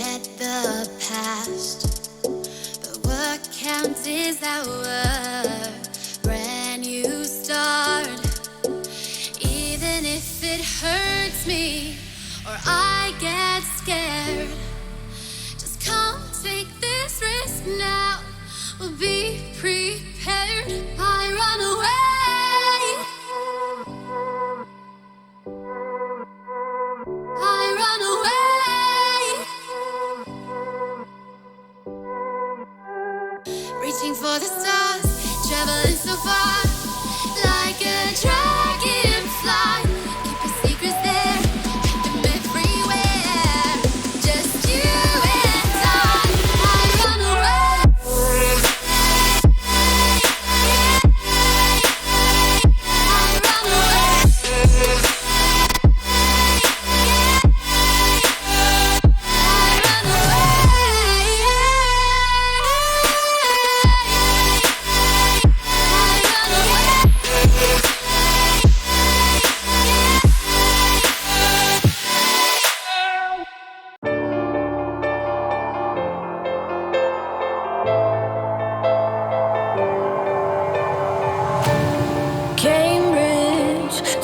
forget the past, but what counts is our brand new start. Even if it hurts me or I get scared, just come take this risk now. We'll be prepared. I run away. I run away. Reaching for the stars, traveling so far, like a dragonfly. Keep your secrets there, keep them everywhere. Just you and I run away.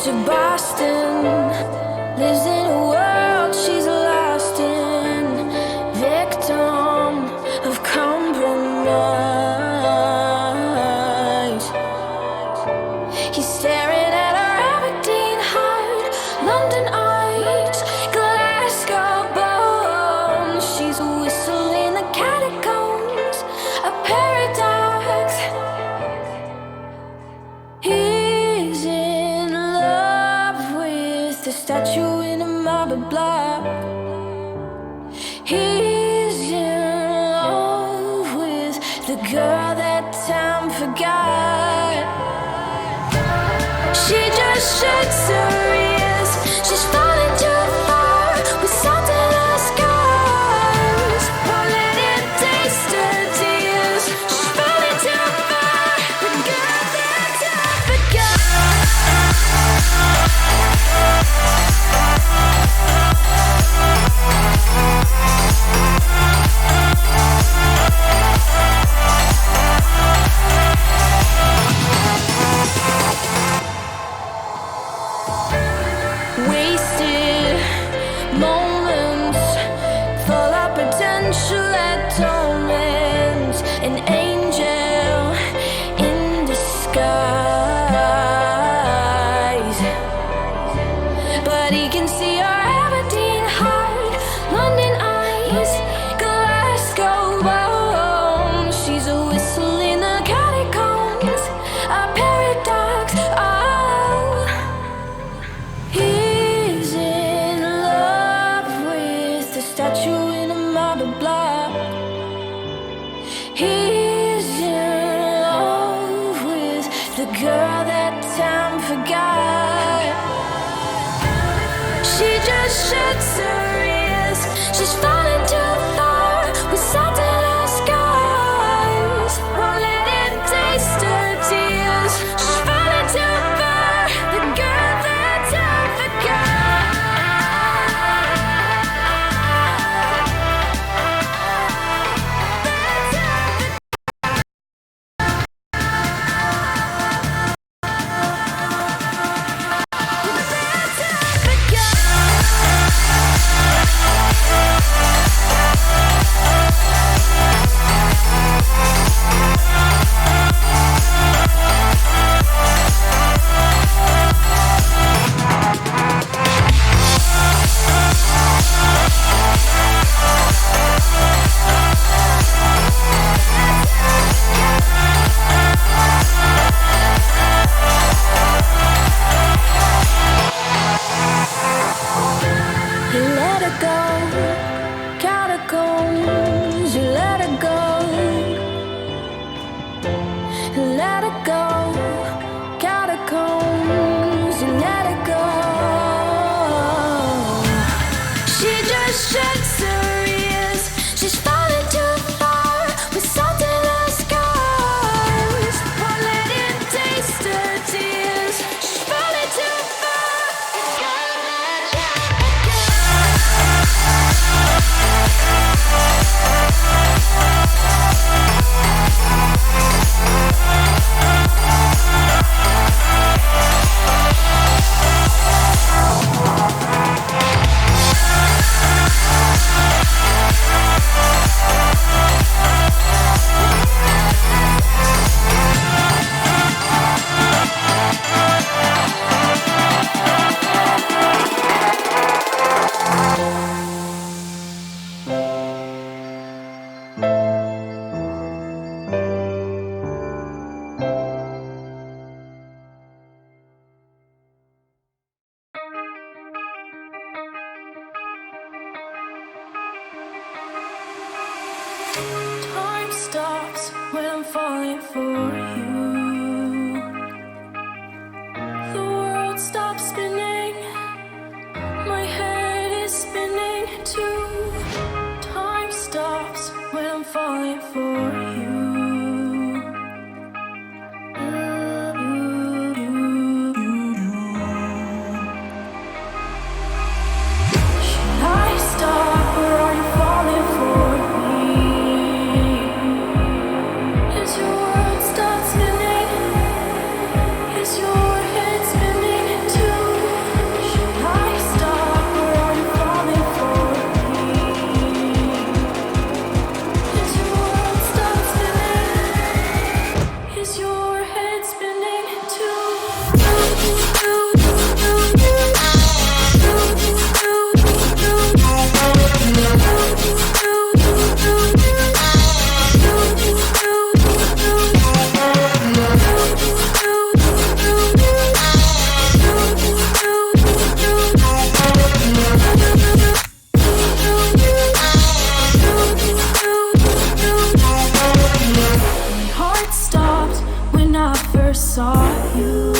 To Boston, lives in a world she's lost in, victim of compromise. He's staring at her Aberdeen heart, London eyes, Glasgow bones. She's whistling the catacombs, a paradox. He's in the statue in a marble block. He's in love with the girl that time forgot. She just shakes her ears. She's falling too far with salt in her scars. Won't let it taste her tears. She's falling too far, the girl that time forgot. Wasted moments, full of potential that torments. An angel in disguise, but he can see our Aberdeen heart, London eyes, Glasgow bones. She's a whistle in the catacombs, a paradox. Oh, he's in love with the statue in a marble block. He's in love with the girl that time forgot. She just shakes her ears. She's falling too far with salt in her scars. Won't let it taste her tears. She's falling too far, the girl that time forgot. That time forgot. when I'm falling for you. The world stops spinning, my head is spinning too. Time stops when I'm falling for you. Should I stop or are you falling for me? Is your world stop spinning? Is your head spinning too? Should I stop or are you falling for me? Is your world stop spinning? Is your head spinning too? My heart stopped when I first saw you.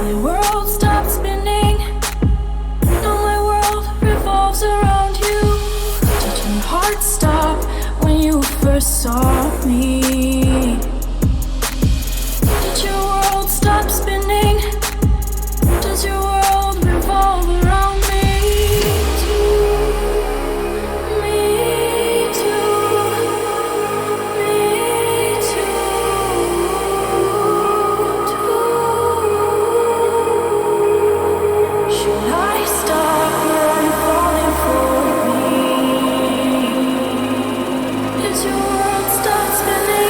My world stopped spinning. Now my world revolves around you. Did your heart stop when you first saw me? Did your world stop spinning? Does your world revolve around me? Me too. Me too. Should I stop or are you falling for me? Is your world stop spinning?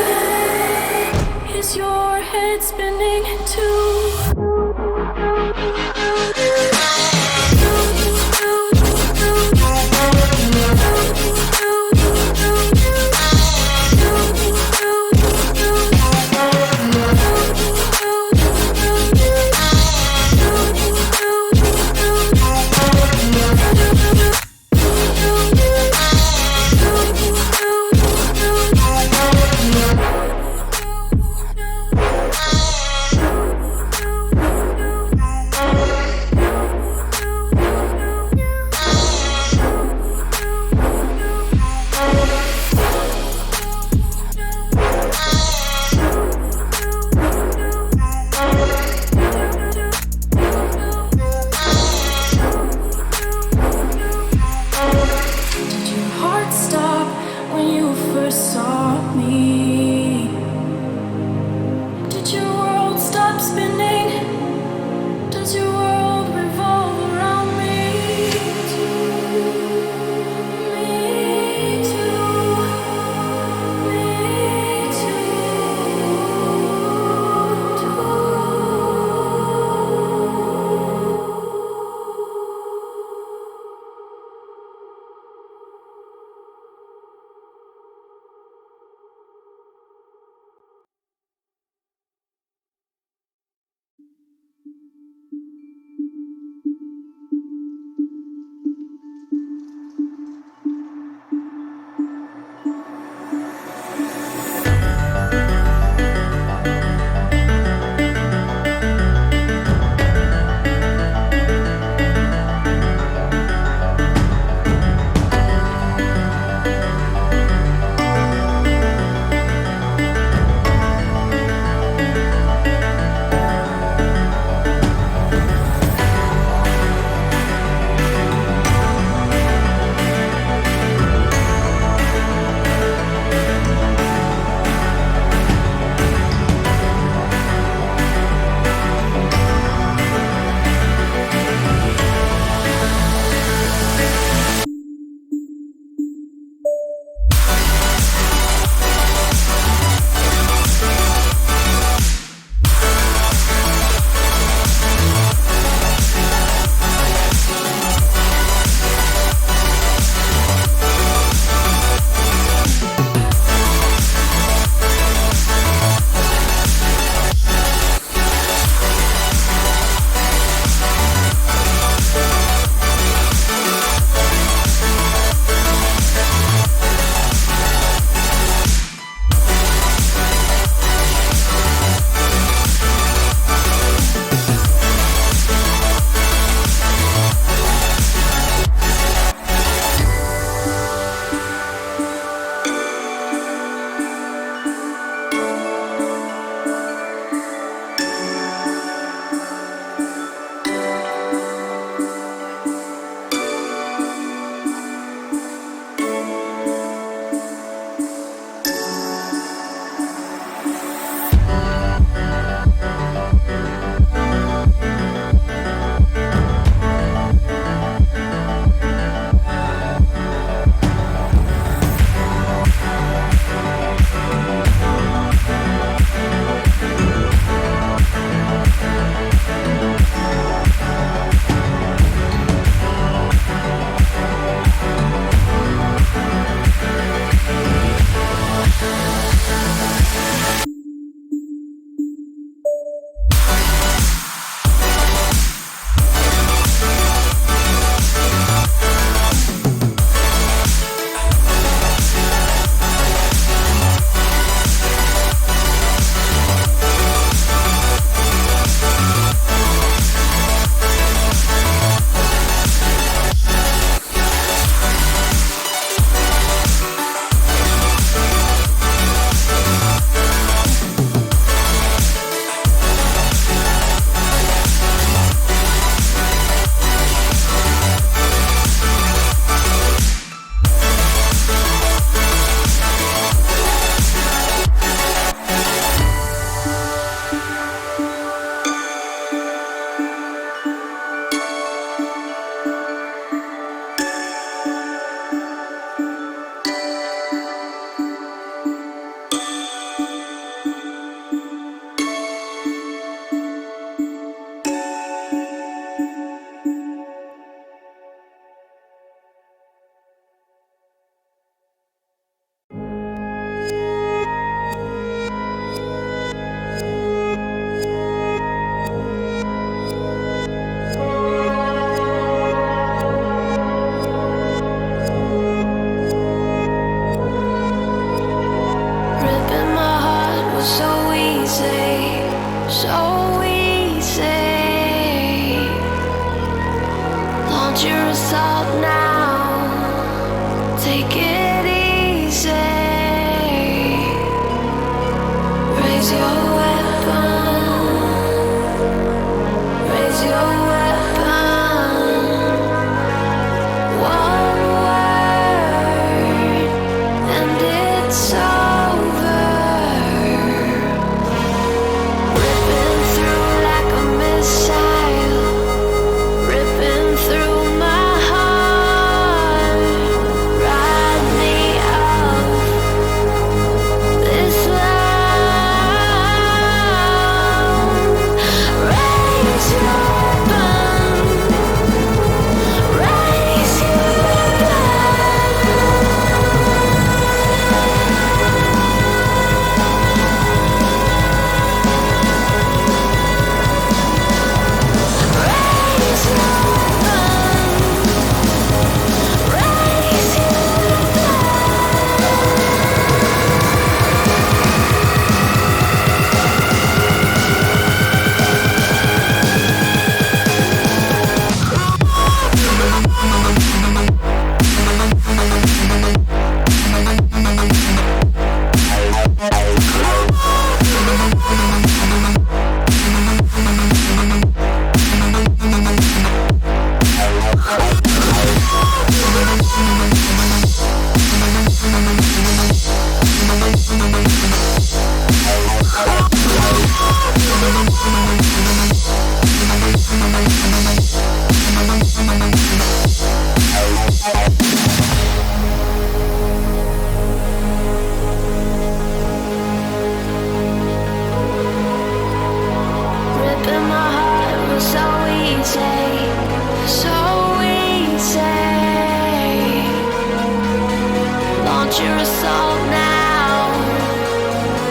your assault now.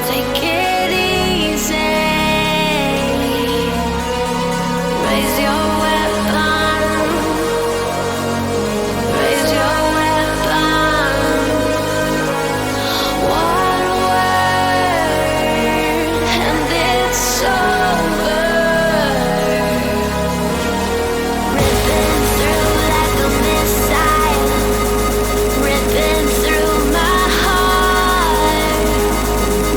Take it easy. Raise your weapon. Raise your weapon. One word and it's over. Ripping through like a missile. Ripping through my heart.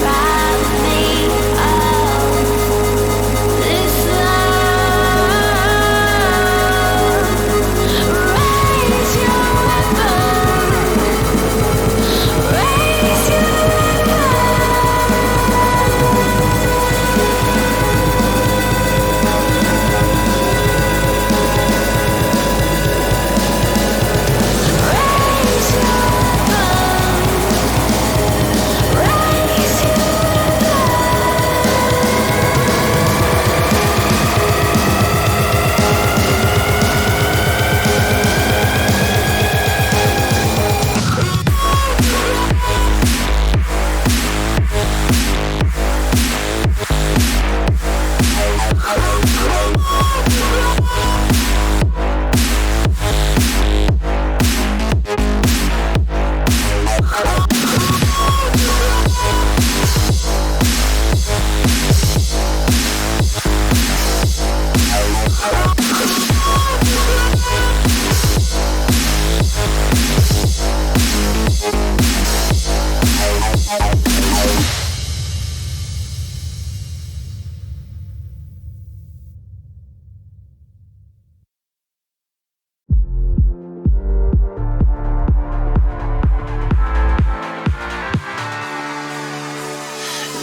Rob me of this love. Raise your weapon. Raise your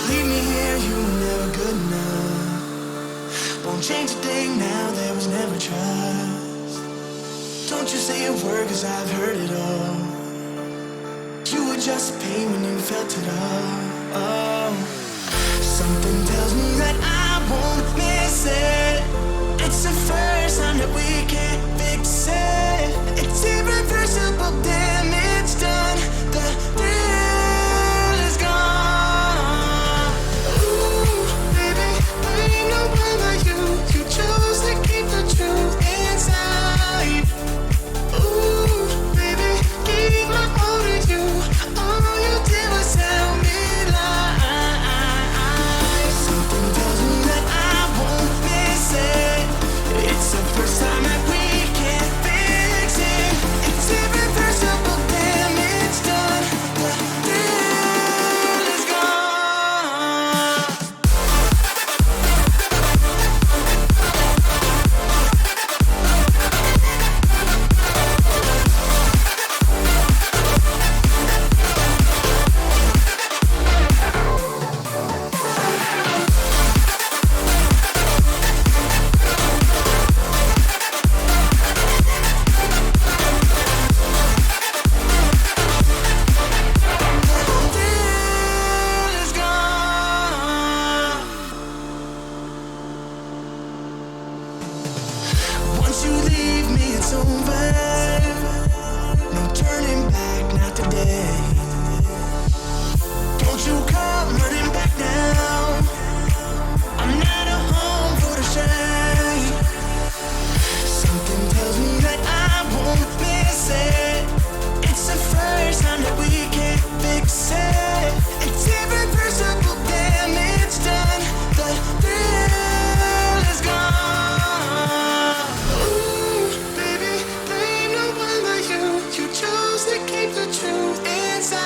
Leave me here, you were never good enough. Won't change a thing now, there was never trust. Don't you say a word, cause I've heard it all. You were just a pain when you felt it all. Oh. Something tells me that I won't miss it. It's the first time that we can't fix it. It's irreversible damage done. The thrill is gone. Ooh, baby, ain't no one like you. You chose to keep the truth inside. Ooh, baby, keep my all to you. All you did was tell me lies. Something tells me that I won't miss it. It's the first time that we can't fix it. It's irreversible damage done. The thrill is gone. Once you leave me, it's over. No turning back, not today. Don't you come running back now. I'm not a home for the shame. Something tells me that I won't miss it. It's the first time that we can't fix it. It's irreversible damage done. The thrill is gone. Ooh, baby, there ain't no one like you. You chose to keep the truth inside.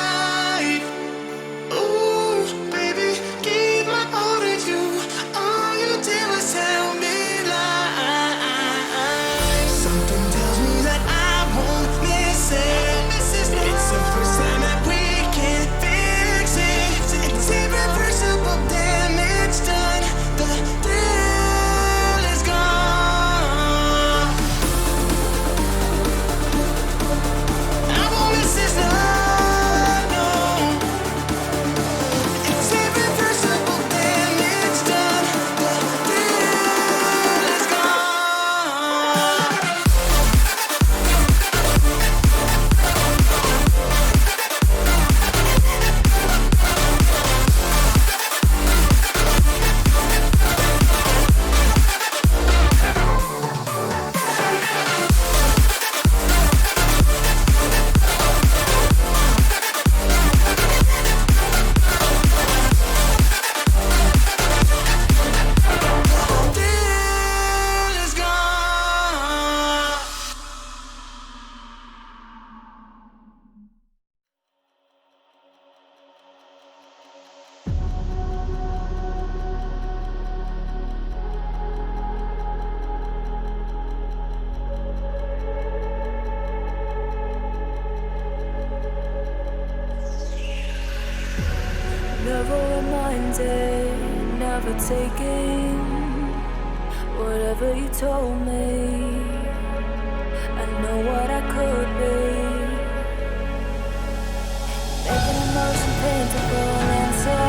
Never reminded, never taking whatever you told me. I know what I could be. Making emotion paintable answer.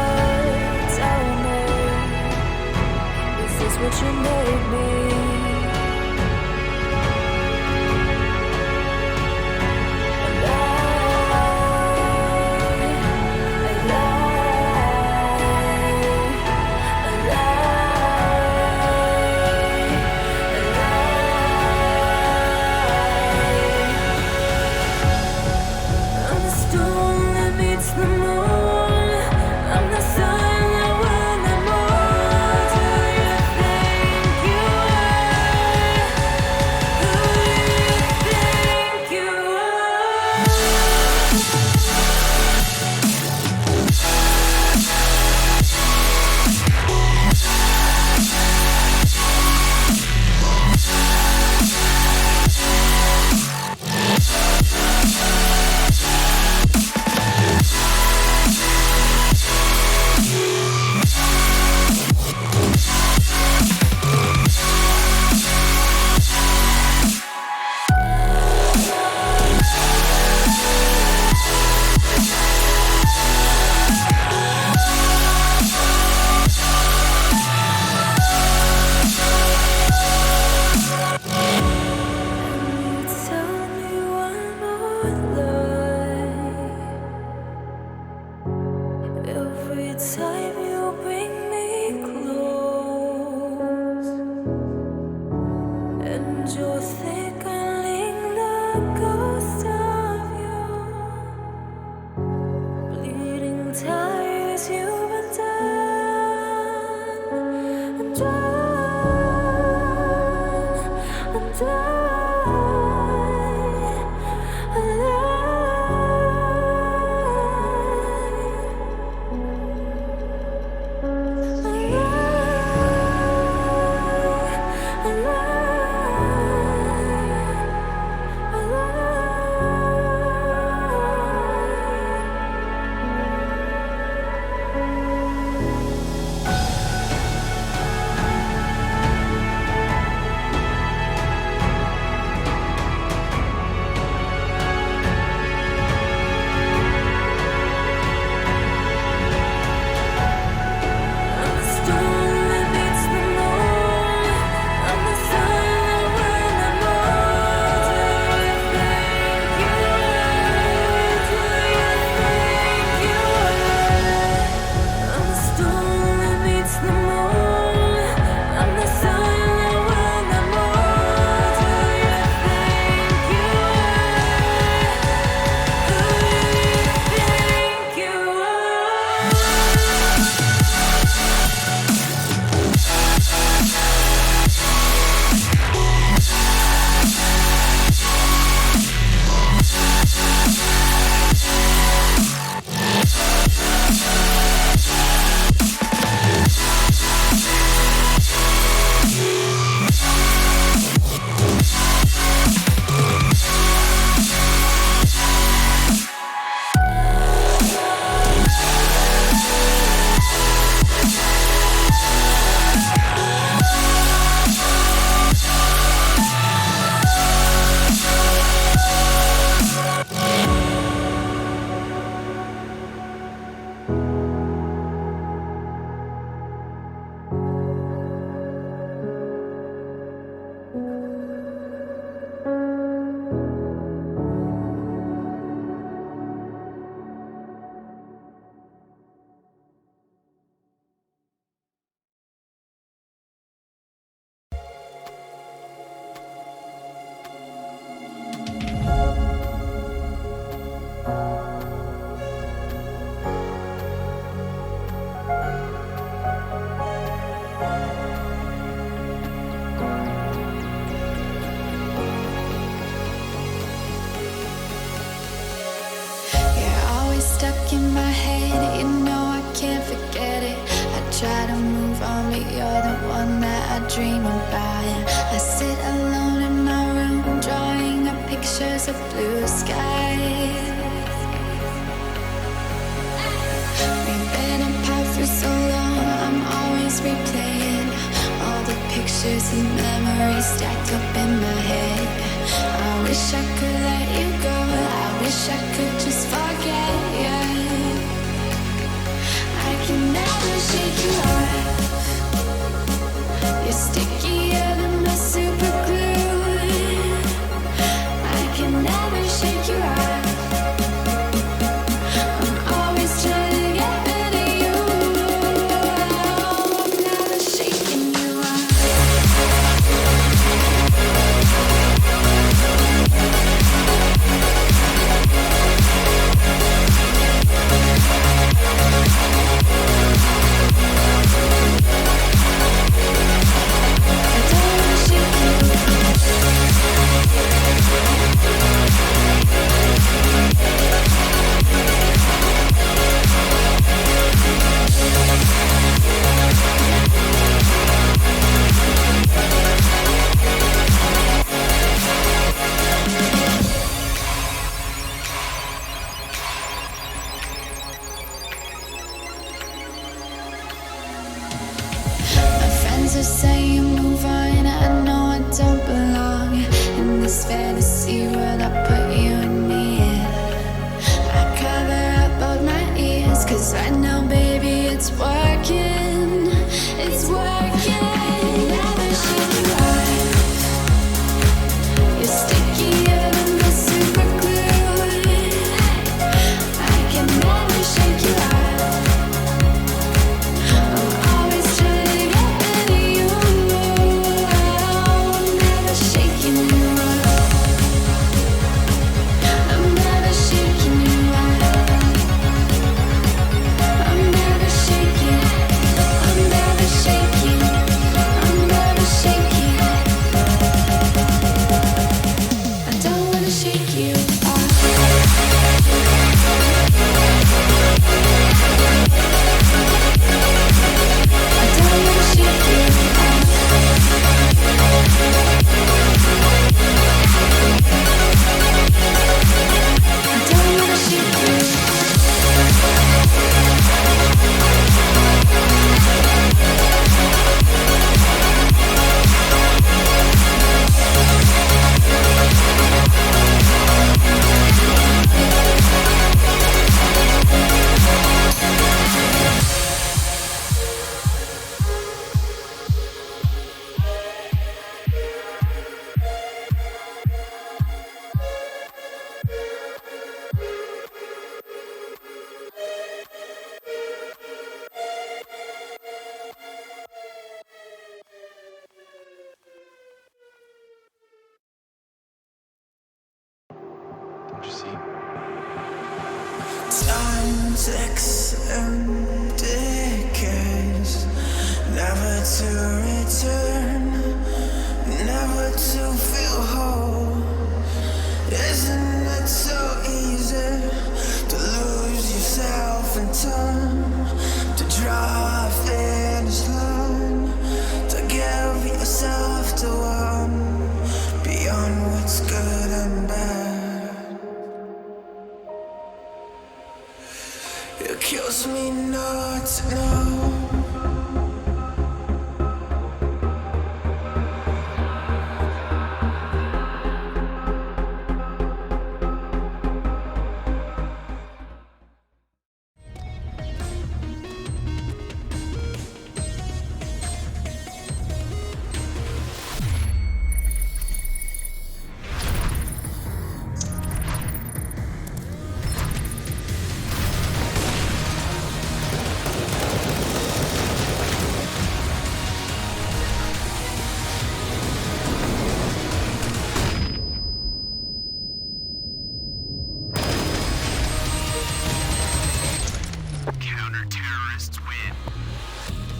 Tell me, is this what you made me? Stuck in my head, you know I can't forget it. I try to move on, but you're the one that I dream about. I sit alone in my room, drawing up pictures of blue skies. We've been Memories stacked up in my head. I wish I could let you go. I wish I could just forget you. I can never shake you off. You're stickier than my super glue. I can never shake you off. I'm always trying to get rid of you. I'm never shaking you off. Are saying move on, I know I don't belong in this fantasy world. I put you in the air. I cover up both my ears, 'cause I know, baby, it's working. It's working. Never shake you off. You're stickier than the super glue. I can never shake you off. Time's decays, never to return, never to feel whole. Isn't it so easy to lose yourself in time, to draw a finish line, to give yourself to one beyond what's good and bad? It kills me not to know.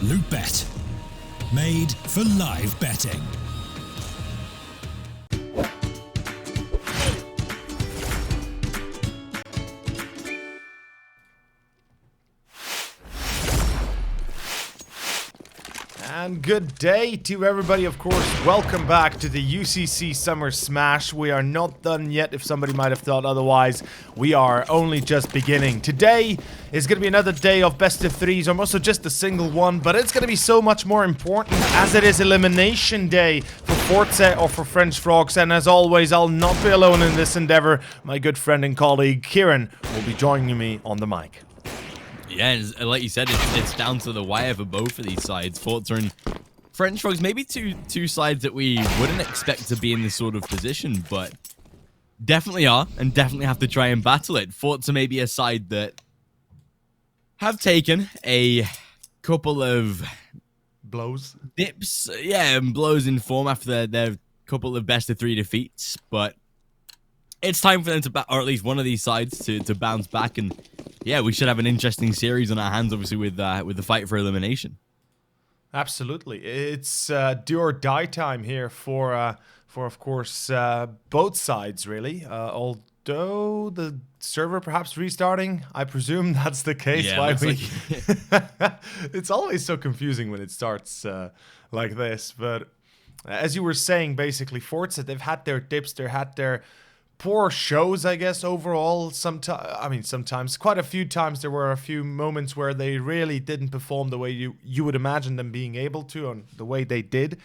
Loot Bet, made for live betting. And good day to everybody, of course. Welcome back to the UCC Summer Smash. We are not done yet, if somebody might have thought otherwise. We are only just beginning. Today is going to be another day of best of threes, or also just a single one, but it's going to be so much more important as it is elimination day for forZe or for FrenchFrogs. And as always, I'll not be alone in this endeavor. My good friend and colleague Kieran will be joining me on the mic. Yeah, and like you said, it's down to the wire for both of these sides. forZe and FrenchFrogs, maybe two sides that we wouldn't expect to be in this sort of position, but definitely are, and definitely have to try and battle it. forZe may be a side that have taken a couple of Blows. dips, and blows in form after their couple of best of 3 defeats, but it's time for them to, or at least one of these sides, to bounce back, and yeah, we should have an interesting series on our hands, obviously, with the fight for elimination. Absolutely, it's do or die time here for of course both sides really. Although the server perhaps restarting, I presume that's the case. Yeah, Why we? like It's always so confusing when it starts like this. But as you were saying, basically, forZe, they've had their dips, they had their poor shows, I guess, overall. Sometimes, quite a few times, there were a few moments where they really didn't perform the way you would imagine them being able to, and the way they did.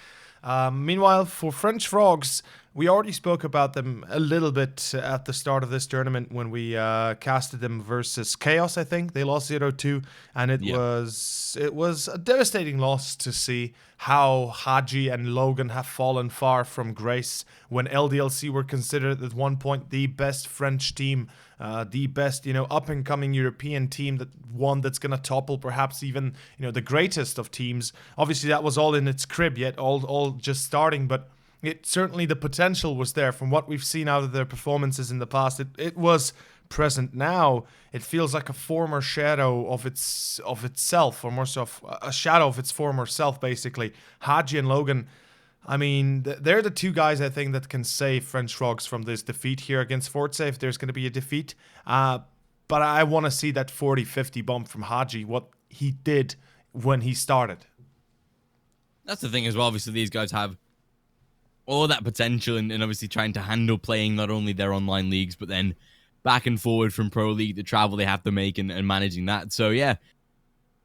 Meanwhile, for FrenchFrogs, we already spoke about them a little bit at the start of this tournament when we casted them versus Chaos, I think. They lost 0-2, and it was a devastating loss to see how Haji and Logan have fallen far from grace when LDLC were considered at one point the best French team, the best, up-and-coming European team, that's going to topple perhaps even, the greatest of teams. Obviously, that was all in its crib yet, all just starting, but certainly the potential was there from what we've seen out of their performances in the past. It was present. Now it feels like a former shadow of itself, or more so a shadow of its former self, basically. Haji and Logan, I mean, they're the two guys I think that can save FrenchFrogs from this defeat here against forZe if there's going to be a defeat. But I want to see that 40-50 bump from Haji, what he did when he started. That's the thing as well. Obviously, these guys have all that potential, and obviously trying to handle playing not only their online leagues, but then back and forward from Pro League, the travel they have to make, and managing that. So yeah,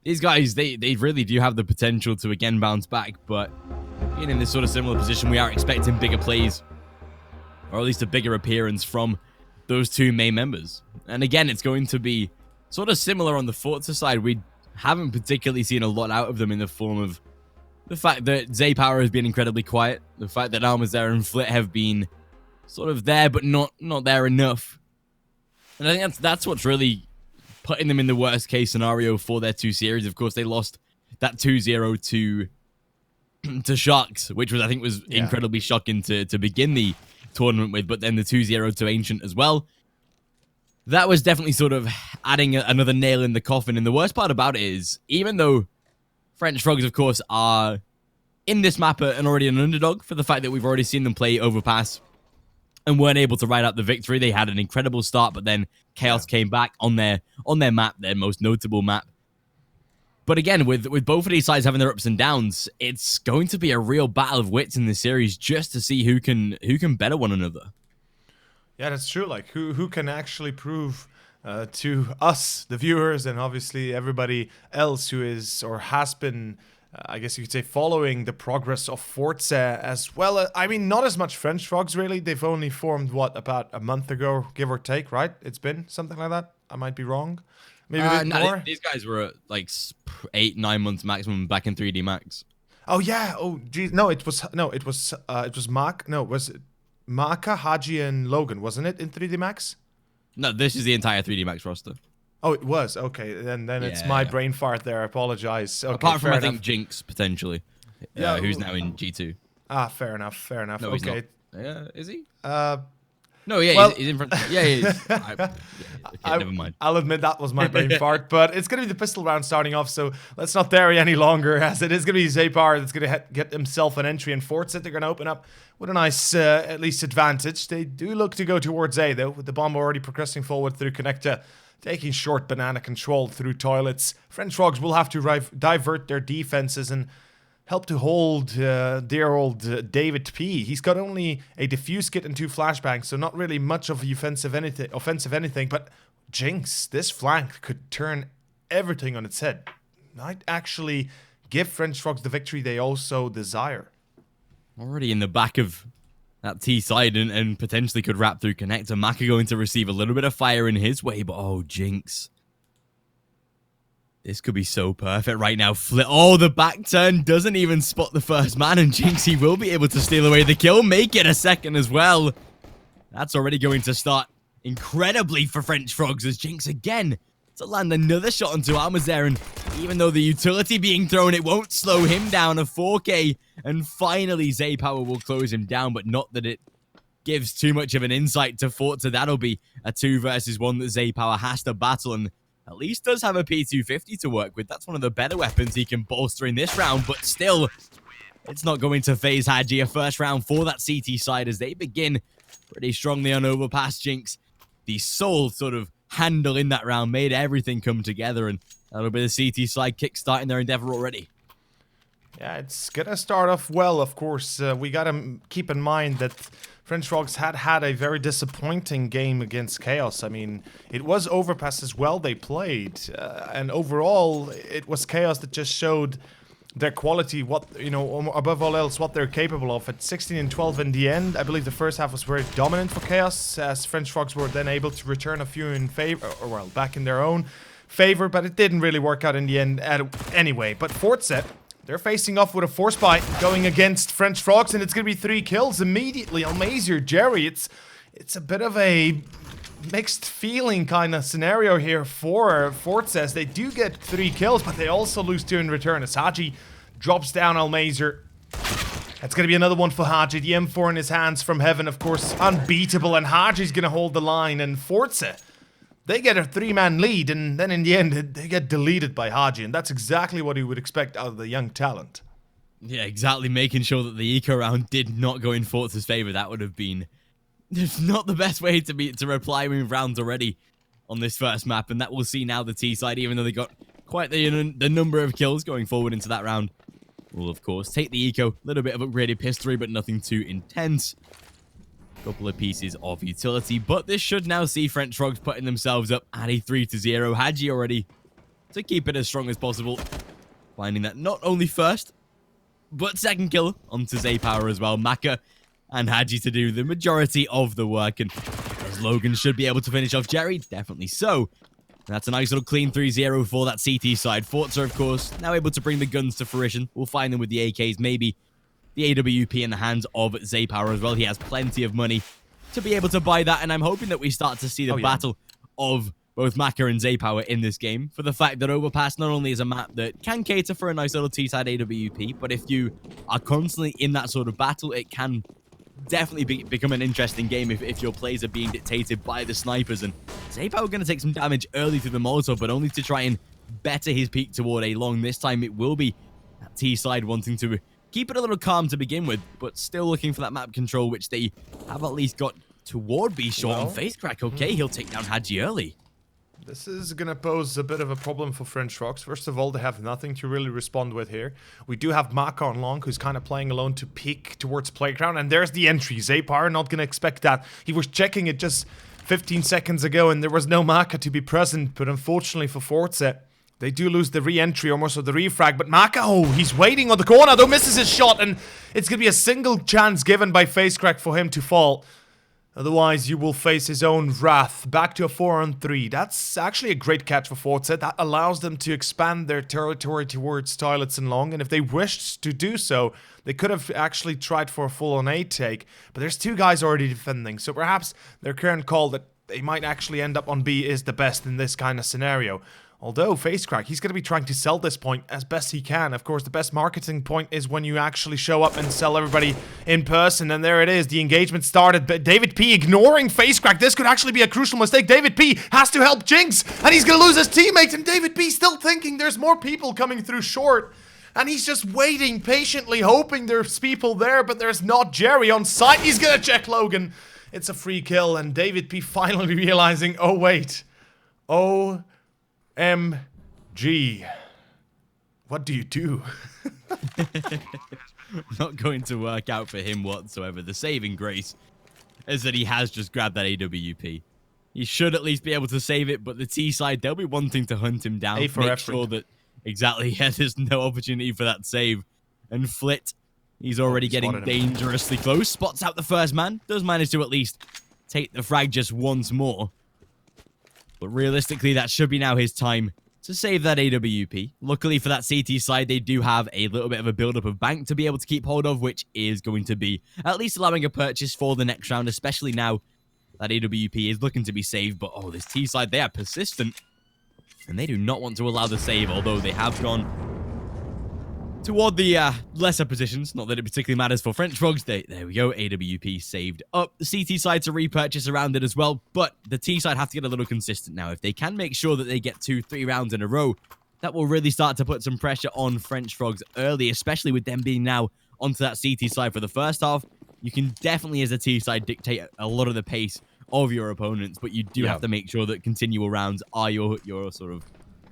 these guys, they really do have the potential to again bounce back, but being in this sort of similar position, we are expecting bigger plays, or at least a bigger appearance from those two main members. And again, it's going to be sort of similar on the forZe side. We haven't particularly seen a lot out of them in the form of the fact that Zaypower has been incredibly quiet, the fact that Almazer and Flit have been sort of there, but not there enough. And I think that's what's really putting them in the worst case scenario for their two series. Of course, they lost that 2-0 to Sharks, which I think was incredibly shocking to begin the tournament with, but then the 2-0 to Ancient as well. That was definitely sort of adding another nail in the coffin. And the worst part about it is, even though FrenchFrogs, of course, are in this map and already an underdog for the fact that we've already seen them play Overpass and weren't able to ride out the victory. They had an incredible start, but then Chaos came back on their map, their most notable map. But again, with both of these sides having their ups and downs, it's going to be a real battle of wits in this series just to see who can better one another. Yeah, that's true. Like, who can actually prove to us, the viewers, and obviously everybody else who is or has been, I guess you could say, following the progress of forZe as well. I mean, not as much FrenchFrogs, really. They've only formed, about a month ago, give or take, right? It's been something like that. I might be wrong. Maybe a bit more. These guys were at like 8-9 months maximum back in 3D Max. Oh yeah. Oh geez. It was Mark. No, was it Maka, Haji, and Logan? Wasn't it in 3D Max? No, this is the entire 3D Max roster. Oh, it was. Okay, then it's my brain fart there. I apologize. Okay, apart from, I think, enough. Jinx, potentially. Who's now in G2. Ah, fair enough. No, okay. He's not. Yeah, is he? No, he's in front. Yeah, he is. Okay, never mind. I'll admit that was my brain fart, but it's going to be the pistol round starting off, so let's not tarry any longer, as it is going to be Zaypower that's going to get himself an entry in forZe. They're going to open up with a nice, at least, advantage. They do look to go towards A, though, with the bomb already progressing forward through Connecta, taking short banana control through toilets. FrenchFrogs will have to divert their defenses, and help to hold dear old David P. He's got only a defuse kit and 2 flashbangs, so not really much of offensive anything, but Jinx, this flank could turn everything on its head. Might actually give FrenchFrogs the victory they also desire. Already in the back of that T side and potentially could wrap through connector. Maka going to receive a little bit of fire in his way, but oh, Jinx. This could be so perfect right now. Oh, the back turn doesn't even spot the first man, and Jinx, he will be able to steal away the kill, make it a second as well. That's already going to start incredibly for FrenchFrogs as Jinx again to land another shot onto Armors there, and even though the utility being thrown, it won't slow him down. A 4K, and finally Zay Power will close him down, but not that it gives too much of an insight to forZe. That'll be a 2 versus 1 that Zay Power has to battle, and at least does have a P250 to work with. That's one of the better weapons he can bolster in this round, but still, it's not going to phase hadji. A first round for that CT side as they begin pretty strongly on overpass. Jinx, the sole sort of handle in that round, made everything come together, and that'll be the CT side kickstarting their endeavor already. Yeah, it's gonna start off well, of course. We gotta keep in mind that FrenchFrogs had a very disappointing game against Chaos. I mean, it was overpass as well they played, and overall, it was Chaos that just showed their quality, what, you know, above all else, what they're capable of. At 16 and 12 in the end, I believe the first half was very dominant for Chaos, as FrenchFrogs were then able to return a few in favor, or well, back in their own favor, but it didn't really work out in the end anyway. But forZe, they're facing off with a force bite going against FrenchFrogs, and it's going to be 3 kills immediately. Almazier, Jerry, it's a bit of a mixed feeling kind of scenario here for forZe. They do get 3 kills, but they also lose 2 in return as hadji drops down Almazier. That's going to be another one for hadji. The M4 in his hands from heaven, of course, unbeatable, and hadji's going to hold the line, and forZe, they get a 3-man lead, and then in the end, they get deleted by hadji, and that's exactly what you would expect out of the young talent. Yeah, exactly. Making sure that the eco round did not go in forZe's favor. That would have been not the best way to reply with rounds already on this first map, and that we'll see now the T side, even though they got quite the number of kills going forward into that round. Will, of course, take the eco. A little bit of upgraded history, but nothing too intense. Couple of pieces of utility, but this should now see FrenchFrogs putting themselves up at a 3-0. hadji already to keep it as strong as possible, finding that not only first, but second kill onto Zay Power as well. Maka and hadji to do the majority of the work, and as Logan should be able to finish off Jerry, definitely so. That's a nice little clean 3-0 for that CT side. forZe, of course, now able to bring the guns to fruition. We'll find them with the AKs, maybe the AWP in the hands of Zay Power as well. He has plenty of money to be able to buy that, and I'm hoping that we start to see the battle of both Maka and Zay Power in this game, for the fact that Overpass not only is a map that can cater for a nice little T-side AWP, but if you are constantly in that sort of battle, it can definitely become an interesting game if your plays are being dictated by the snipers. And Zay Power going to take some damage early through the Molotov, but only to try and better his peak toward a long. This time it will be that T-side wanting to keep it a little calm to begin with, but still looking for that map control, which they have at least got toward B-Short and face crack. Okay, he'll take down hadji early. This is going to pose a bit of a problem for FrenchFrogs. First of all, they have nothing to really respond with here. We do have Maka on long, who's kind of playing alone to peek towards playground, and there's the entry. Zay Power not going to expect that. He was checking it just 15 seconds ago, and there was no Maka to be present, but unfortunately for forZe, they do lose the re-entry, almost, or the refrag, but Maka, oh, he's waiting on the corner, though misses his shot, and it's going to be a single chance given by FaceCrack for him to fall. Otherwise, you will face his own wrath. Back to a 4-on-3. That's actually a great catch for forZe. That allows them to expand their territory towards toilets and long, and if they wished to do so, they could have actually tried for a full-on-A take, but there's 2 guys already defending, so perhaps their current call that they might actually end up on B is the best in this kind of scenario. Although, FaceCrack, he's going to be trying to sell this point as best he can. Of course, the best marketing point is when you actually show up and sell everybody in person. And there it is. The engagement started. But David P ignoring FaceCrack. This could actually be a crucial mistake. David P has to help Jinx. And he's going to lose his teammates. And David P still thinking there's more people coming through short. And he's just waiting, patiently, hoping there's people there. But there's not. Jerry on site. He's going to check Logan. It's a free kill. And David P finally realizing, oh, wait. OMG. What do you do? Not going to work out for him whatsoever. The saving grace is that he has just grabbed that AWP. He should at least be able to save it, but the T side, they'll be wanting to hunt him down. A for make effort. sure that, exactly, yeah, there's no opportunity for that save. And Flit, he's already getting spotted him. dangerously close. Spots out the first man. Does manage to at least take the frag just once more. But realistically, that should be now his time to save that AWP. Luckily for that CT side, they do have a little bit of a build-up of bank to be able to keep hold of, which is going to be at least allowing a purchase for the next round, especially now that AWP is looking to be saved. But, oh, this T side, they are persistent. And they do not want to allow the save, although they have gone toward the lesser positions. Not that it particularly matters for FrenchFrogs. There we go. AWP saved up. The CT side to repurchase around it as well. But the T side have to get a little consistent now. If they can make sure that they get 2-3 rounds in a row, that will really start to put some pressure on FrenchFrogs early, especially with them being now onto that CT side for the first half. You can definitely, as a T side, dictate a lot of the pace of your opponents, but you do have to make sure that continual rounds are your sort of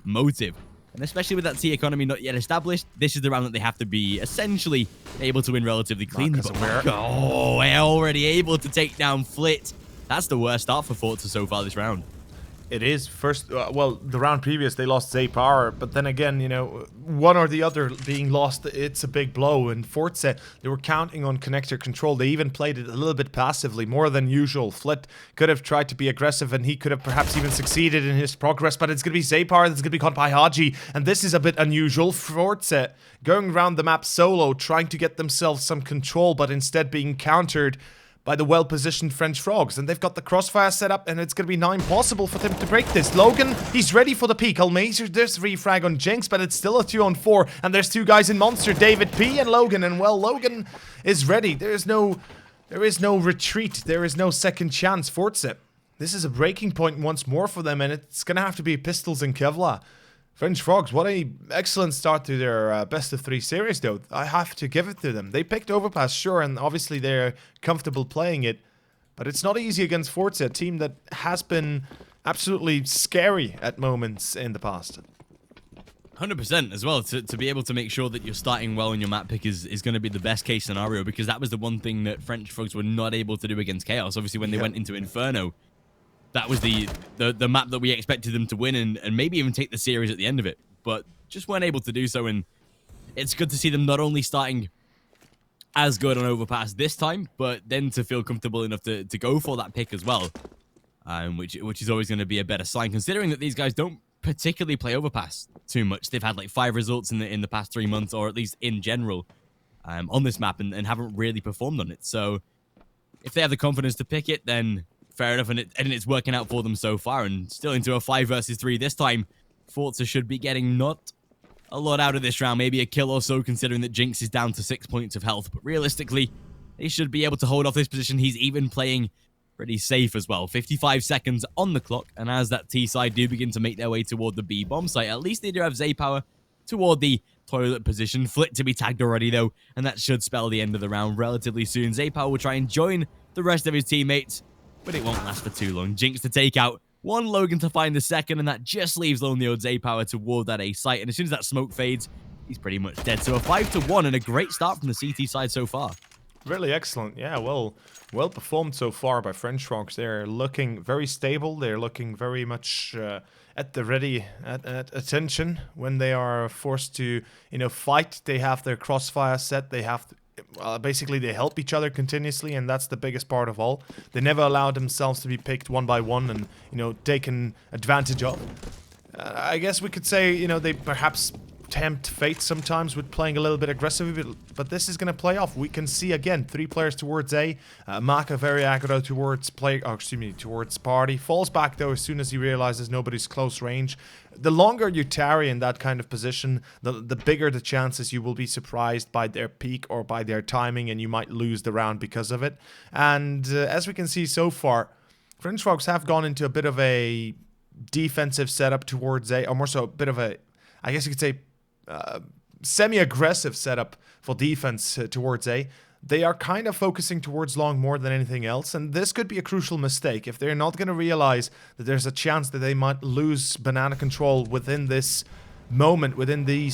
motive. And especially with that T economy not yet established, this is the round that they have to be essentially able to win relatively cleanly. But oh, they're already able to take down Flit. That's the worst start for forZe so far this round. It is. First, well, the round previous, they lost ZE Power, but then again, you know, one or the other being lost, it's a big blow. And forZe, they were counting on connector control. They even played it a little bit passively, more than usual. Flit could have tried to be aggressive, and he could have perhaps even succeeded in his progress, but it's going to be ZE Power that's going to be caught by Haji, and this is a bit unusual. forZe going around the map solo, trying to get themselves some control, but instead being countered by the well-positioned FrenchFrogs. And they've got the crossfire set up, and it's going to be now impossible for them to break this. Logan, he's ready for the peak. Almazer, there's refrag on Jinx, but it's still a 2-on-4. And there's two guys in Monster, David P and Logan. And, well, Logan is ready. There is no retreat. There is no second chance. forZe, this is a breaking point once more for them, and it's going to have to be pistols and Kevlar. FrenchFrogs, what a excellent start to their best-of-3 series, though. I have to give it to them. They picked Overpass, sure, and obviously they're comfortable playing it. But it's not easy against forZe, a team that has been absolutely scary at moments in the past. 100% as well. To be able to make sure that you're starting well in your map pick is going to be the best case scenario, because that was the one thing that FrenchFrogs were not able to do against Chaos. Obviously, when they went into Inferno, that was the map that we expected them to win and maybe even take the series at the end of it, but just weren't able to do so. And it's good to see them not only starting as good on Overpass this time, but then to feel comfortable enough to go for that pick as well, which is always going to be a better sign, considering that these guys don't particularly play Overpass too much. They've had like 5 results in the past 3 months, or at least in general, on this map, and haven't really performed on it. So if they have the confidence to pick it, then fair enough, and it's working out for them so far, and still into a 5 versus 3 this time. forZe should be getting not a lot out of this round, maybe a kill or so, considering that Jinx is down to 6 points of health, but realistically, they should be able to hold off this position. He's even playing pretty safe as well. 55 seconds on the clock, and as that T side do begin to make their way toward the B bomb site, at least they do have ZE Power toward the toilet position. Flit to be tagged already, though, and that should spell the end of the round relatively soon. ZE Power will try and join the rest of his teammates, but it won't last for too long. Jinx to take out one, Logan to find the second, and that just leaves lonely old ZE Power toward that A site. And as soon as that smoke fades, he's pretty much dead. So a 5-1 and a great start from the CT side so far. Really excellent. Yeah, well performed so far by FrenchFrogs. They're looking very stable. They're looking very much at the ready, at attention when they are forced to, fight. They have their crossfire set. They have basically they help each other continuously, and that's the biggest part of all. They never allow themselves to be picked one by one and taken advantage of. I guess we could say they perhaps tempt fate sometimes with playing a little bit aggressively, but this is going to play off. We can see again 3 players towards A. Maka very aggro towards towards party. Falls back though as soon as he realizes nobody's close range. The longer you tarry in that kind of position, the bigger the chances you will be surprised by their peak or by their timing, and you might lose the round because of it. And as we can see so far, FrenchFrogs have gone into a bit of a defensive setup towards A, or more so a bit of a, I guess you could say, semi-aggressive setup for defense towards A. They are kind of focusing towards long more than anything else, and this could be a crucial mistake if they're not going to realize that there's a chance that they might lose banana control within this moment within the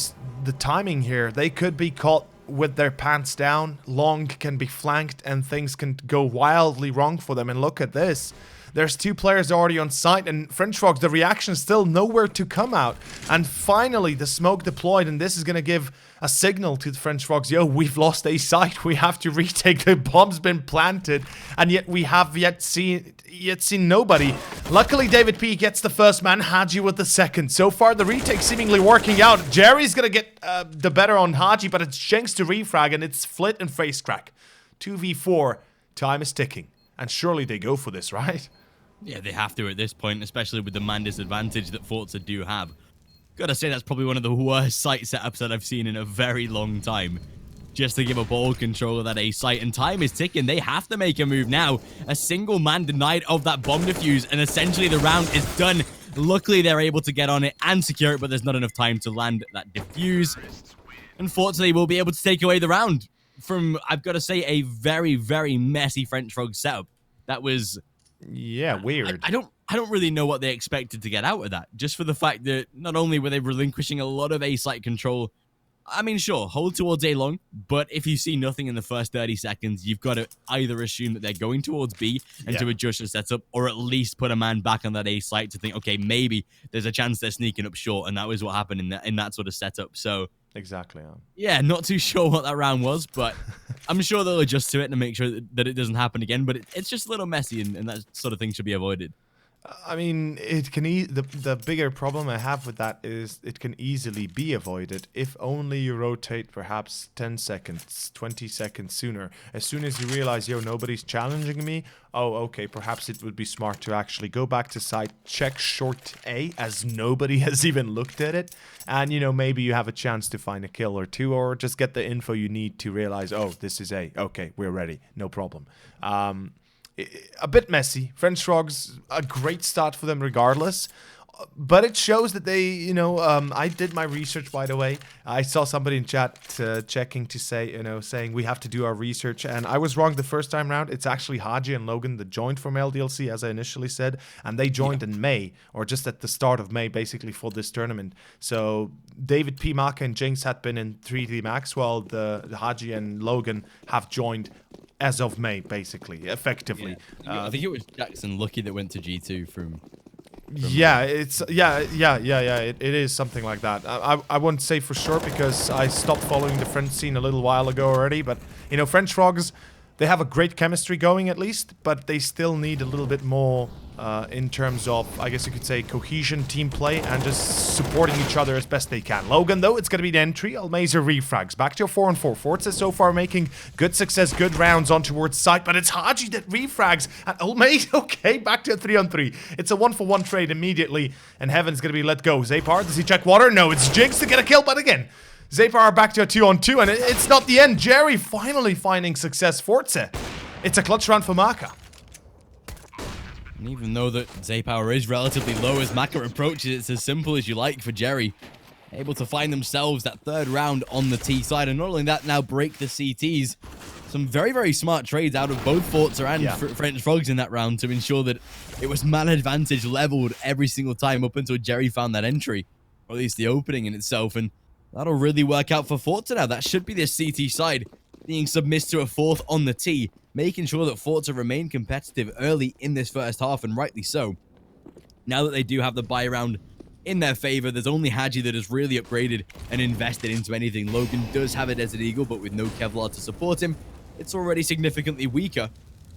timing here. They could be caught with their pants down. Long can be flanked and things can go wildly wrong for them. And look at this. There's 2 players already on site, and FrenchFrogs, the reaction is still nowhere to come out. And finally, the smoke deployed, and this is going to give a signal to the FrenchFrogs. Yo, we've lost a site. We have to retake. The bomb's been planted, and yet we have yet seen nobody. Luckily, David P gets the first man, Haji with the second. So far, the retake seemingly working out. Jerry's going to get the better on Haji, but it's Jenks to refrag, and it's Flit and Face Crack. 2v4. Time is ticking. And surely they go for this, right? Yeah, they have to at this point, especially with the man disadvantage that forZe do have. Gotta say, that's probably one of the worst site setups that I've seen in a very long time. Just to give a ball control of that A site, and time is ticking. They have to make a move now. A single man denied of that bomb defuse, and essentially the round is done. Luckily, they're able to get on it and secure it, but there's not enough time to land that defuse. Unfortunately, we'll be able to take away the round from, I've got to say, a very, very messy FrenchFrogs setup. That was... Yeah, weird. I don't really know what they expected to get out of that. Just for the fact that not only were they relinquishing a lot of A site control, I mean, sure, hold towards A long, but if you see nothing in the first 30 seconds, you've got to either assume that they're going towards B and to adjust the setup, or at least put a man back on that A site to think, okay, maybe there's a chance they're sneaking up short, and that was what happened in that sort of setup. So exactly. Yeah, not too sure what that round was, but I'm sure they'll adjust to it and make sure that it doesn't happen again. But it's just a little messy, and that sort of thing should be avoided. I mean, it can the bigger problem I have with that is it can easily be avoided if only you rotate perhaps 10 seconds, 20 seconds sooner. As soon as you realize, yo, nobody's challenging me, oh, okay, perhaps it would be smart to actually go back to site, check short A, as nobody has even looked at it, and, you know, maybe you have a chance to find a kill or two, or just get the info you need to realize, oh, this is A, okay, we're ready, no problem. A bit messy. FrenchFrogs, a great start for them regardless. But it shows that they, you know, I did my research, by the way. I saw somebody in chat checking to say, you know, saying we have to do our research. And I was wrong the first time round. It's actually Haji and Logan that joined from LDLC, as I initially said. And they joined in May, or just at the start of May, basically, for this tournament. So David P. Maka and Jinx had been in 3D Max, while the Haji and Logan have joined as of May, basically, effectively. Yeah. I think it was Jackson Lucky that went to G2 from yeah, it's it is something like that. I won't say for sure because I stopped following the French scene a little while ago already, but you know, FrenchFrogs, they have a great chemistry going at least, but they still need a little bit more in terms of, I guess you could say, cohesion, team play, and just supporting each other as best they can. Logan, though, it's going to be the entry. Almazer refrags. Back to a 4-on-4. forZe so far making good success, good rounds on towards site, but it's Haji that refrags. And Almazer, okay, back to a 3-on-3. It's a 1-for-1 trade immediately, and Heaven's going to be let go. Zapar, does he check water? No, it's Jinx to get a kill, but again, Zapar back to a 2-on-2, and it's not the end. Jerry finally finding success. forZe. It's a clutch round for Maka. And even though that Zapar is relatively low as Maka approaches, it's as simple as you like for Jerry. Able to find themselves that third round on the T side, and not only that, now break the CTs. Some very, very smart trades out of both forZe and FrenchFrogs in that round to ensure that it was man advantage leveled every single time up until Jerry found that entry, or at least the opening in itself, and that'll really work out for forZe now. That should be the CT side being submitted to a fourth on the T, making sure that forZe remain competitive early in this first half, and rightly so. Now that they do have the buy round in their favor, there's only Haji that has really upgraded and invested into anything. Logan does have a Desert Eagle, but with no Kevlar to support him, it's already significantly weaker.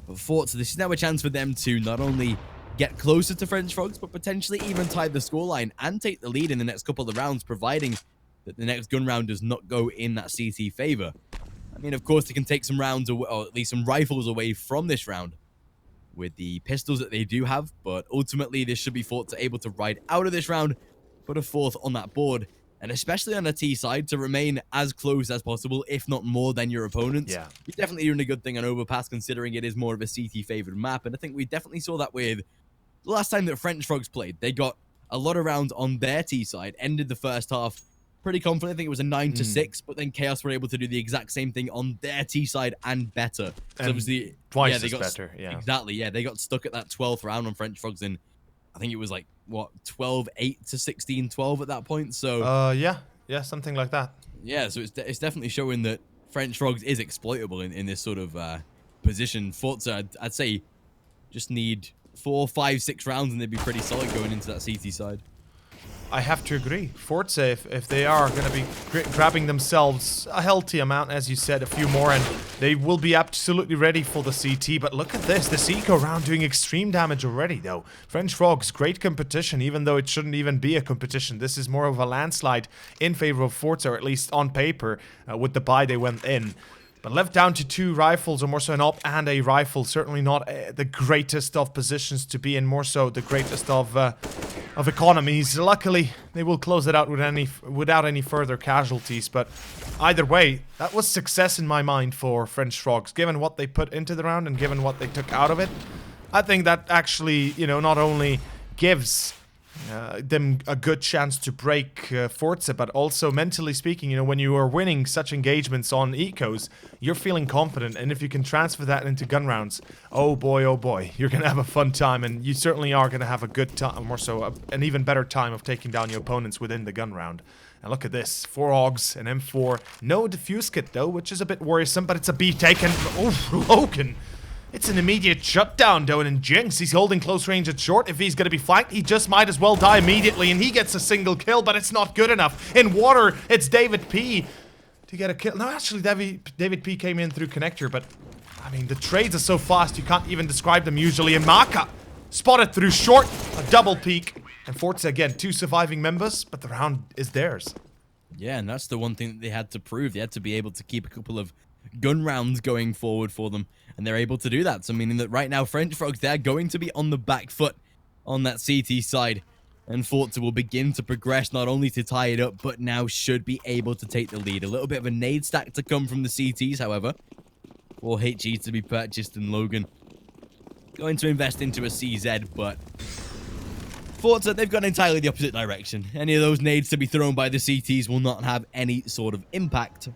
But forZe, this is now a chance for them to not only get closer to FrenchFrogs, but potentially even tie the scoreline and take the lead in the next couple of rounds, providing that the next gun round does not go in that CT favor. I mean, of course, they can take some rounds away, or at least some rifles away from this round with the pistols that they do have, but ultimately this should be forZe able to ride out of this round, put a fourth on that board, and especially on the T side to remain as close as possible, if not more than your opponents. Yeah. You're definitely doing a good thing on Overpass, considering it is more of a CT favored map, and I think we definitely saw that with the last time that FrenchFrogs played. They got a lot of rounds on their T side, ended the first half pretty confident. I think it was a 9-6, but then Chaos were able to do the exact same thing on their T side and better. So and obviously, twice they as got better, yeah. Exactly, yeah. They got stuck at that 12th round on FrenchFrogs, and I think it was like, what, 12-8 to 16-12 at that point. So, yeah, something like that. yeah, so it's definitely showing that FrenchFrogs is exploitable in this sort of position. forZe, I'd say, just need 4, 5, 6 rounds and they'd be pretty solid going into that CT side. I have to agree. forZe, if they are going to be grabbing themselves a healthy amount, as you said, a few more, and they will be absolutely ready for the CT. But look at this eco round doing extreme damage already, though. FrenchFrogs, great competition, even though it shouldn't even be a competition. This is more of a landslide in favor of forZe, or at least on paper, with the buy they went in. But left down to 2 rifles, or more so an op and a rifle. Certainly not the greatest of positions to be in, more so the greatest of economies. Luckily, they will close it out without any further casualties. But either way, that was success in my mind for FrenchFrogs. Given what they put into the round and given what they took out of it, I think that actually, you know, not only gives them a good chance to break forZe, but also mentally speaking, you know, when you are winning such engagements on ecos, you're feeling confident, and if you can transfer that into gun rounds, oh boy, you're gonna have a fun time, and you certainly are gonna have a good time, more so an even better time of taking down your opponents within the gun round. And look at this, 4 AUGs, an M4, no defuse kit though, which is a bit worrisome, but it's a B taken. Oh, Logan! It's an immediate shutdown, though, and Jinx, he's holding close range at short. If he's going to be flanked, he just might as well die immediately, and he gets a single kill, but it's not good enough. In water, it's David P to get a kill. No, actually, David P came in through connector, but, I mean, the trades are so fast, you can't even describe them usually. And Maka spotted through short, a double peek. And forZe, again, 2 surviving members, but the round is theirs. Yeah, and that's the one thing that they had to prove. They had to be able to keep a couple of gun rounds going forward for them, and they're able to do that. So meaning that right now FrenchFrogs, they're going to be on the back foot on that CT side, and forZe will begin to progress not only to tie it up, but now should be able to take the lead. A little bit of a nade stack to come from the CTs, however, for HE to be purchased, and Logan going to invest into a CZ, but forZe, they've gone entirely the opposite direction. Any of those nades to be thrown by the CTs will not have any sort of impact.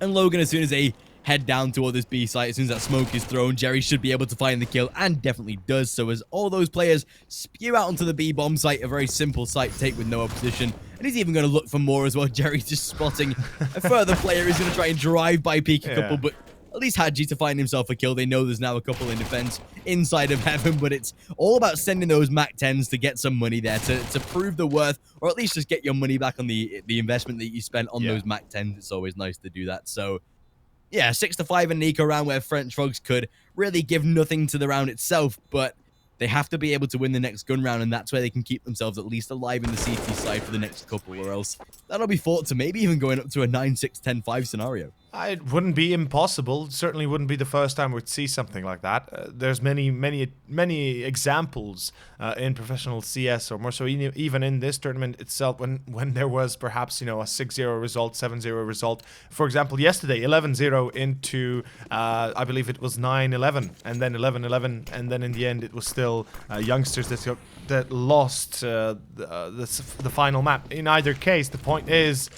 And Logan, as soon as they head down toward this B site, as soon as that smoke is thrown, Jerry should be able to find the kill, and definitely does so, as all those players spew out onto the B bomb site, a very simple site to take with no opposition. And he's even going to look for more as well. Jerry's just spotting a further player. He's going to try and drive by peek a couple, but at least Hadji to find himself a kill. They know there's now a couple in defense inside of heaven, but it's all about sending those Mac 10s to get some money there, to prove the worth, or at least just get your money back on the investment that you spent on those Mac 10s. It's always nice to do that. So yeah, 6-5 in Nico round, where FrenchFrogs could really give nothing to the round itself, but they have to be able to win the next gun round, and that's where they can keep themselves at least alive in the CT side for the next couple, or else that'll be forZe maybe even going up to a 9-6-10-5 scenario. It wouldn't be impossible. It certainly wouldn't be the first time we'd see something like that. There's many examples in professional CS, or more so even in this tournament itself, when there was perhaps, you know, a 6-0 result, 7-0 result. For example, yesterday, 11-0 into, I believe it was 9-11, and then 11-11, and then in the end it was still youngsters that lost the final map. In either case, the point is,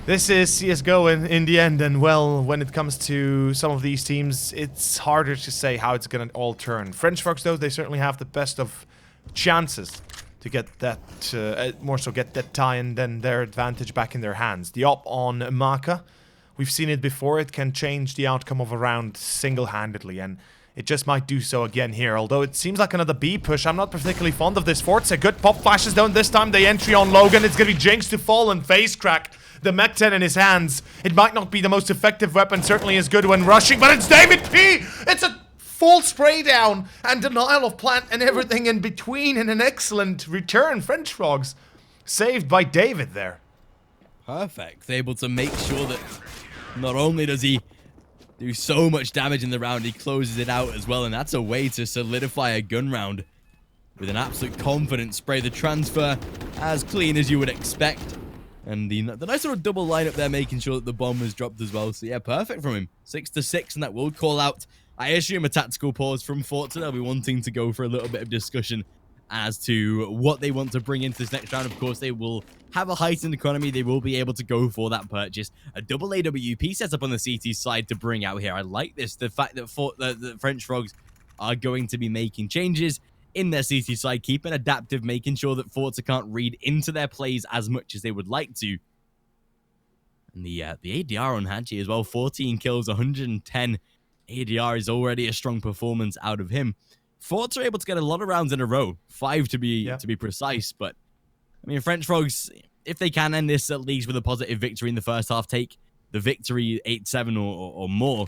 this is CSGO in the end, and well, when it comes to some of these teams, it's harder to say how it's gonna all turn. FrenchFrogs, though, they certainly have the best of chances to get that, more so get that tie and then their advantage back in their hands. The op on Maka, we've seen it before, it can change the outcome of a round single-handedly, and it just might do so again here. Although it seems like another B push, I'm not particularly fond of this. forZe, good pop flashes down this time, the entry on Logan, it's gonna be Jinx to fall and face crack. The Mech 10 in his hands. It might not be the most effective weapon, certainly as good when rushing, but it's David P! It's a full spray down and denial of plant and everything in between, and an excellent return. FrenchFrogs saved by David there. Perfect. Able to make sure that not only does he do so much damage in the round, he closes it out as well, and that's a way to solidify a gun round with an absolute confident spray. The transfer as clean as you would expect. And the nice little double lineup there, making sure that the bomb was dropped as well. So yeah, perfect from him. 6-6, and that will call out, I assume, a tactical pause from forZe. They'll be wanting to go for a little bit of discussion as to what they want to bring into this next round. Of course, they will have a heightened economy. They will be able to go for that purchase. A double AWP setup on the CT side to bring out here. I like this. The fact that the FrenchFrogs are going to be making changes in their CT side, keeping adaptive, making sure that forZe can't read into their plays as much as they would like to. And the ADR on Hadji as well, 14 kills, 110 ADR is already a strong performance out of him. forZe are able to get a lot of rounds in a row, 5 to be precise. But I mean, FrenchFrogs, if they can end this at least with a positive victory in the first half, take the victory 8-7 or more,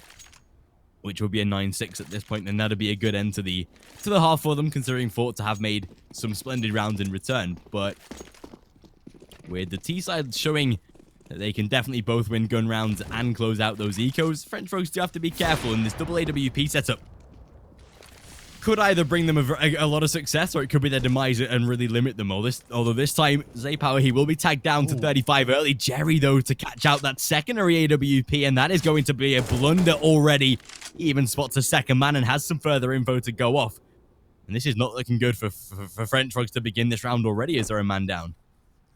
which would be a 9-6 at this point, then that'd be a good end to the half for them, considering forZe have made some splendid rounds in return. But with the T side showing that they can definitely both win gun rounds and close out those ecos, FrenchFrogs do have to be careful, in this double AWP setup could either bring them a lot of success, or it could be their demise and really limit them. Although this time, Zaypower, he will be tagged down to 35 early. Jerry, though, to catch out that secondary AWP, and that is going to be a blunder already. He even spots a second man and has some further info to go off. And this is not looking good for FrenchFrogs to begin this round already, as they're a man down.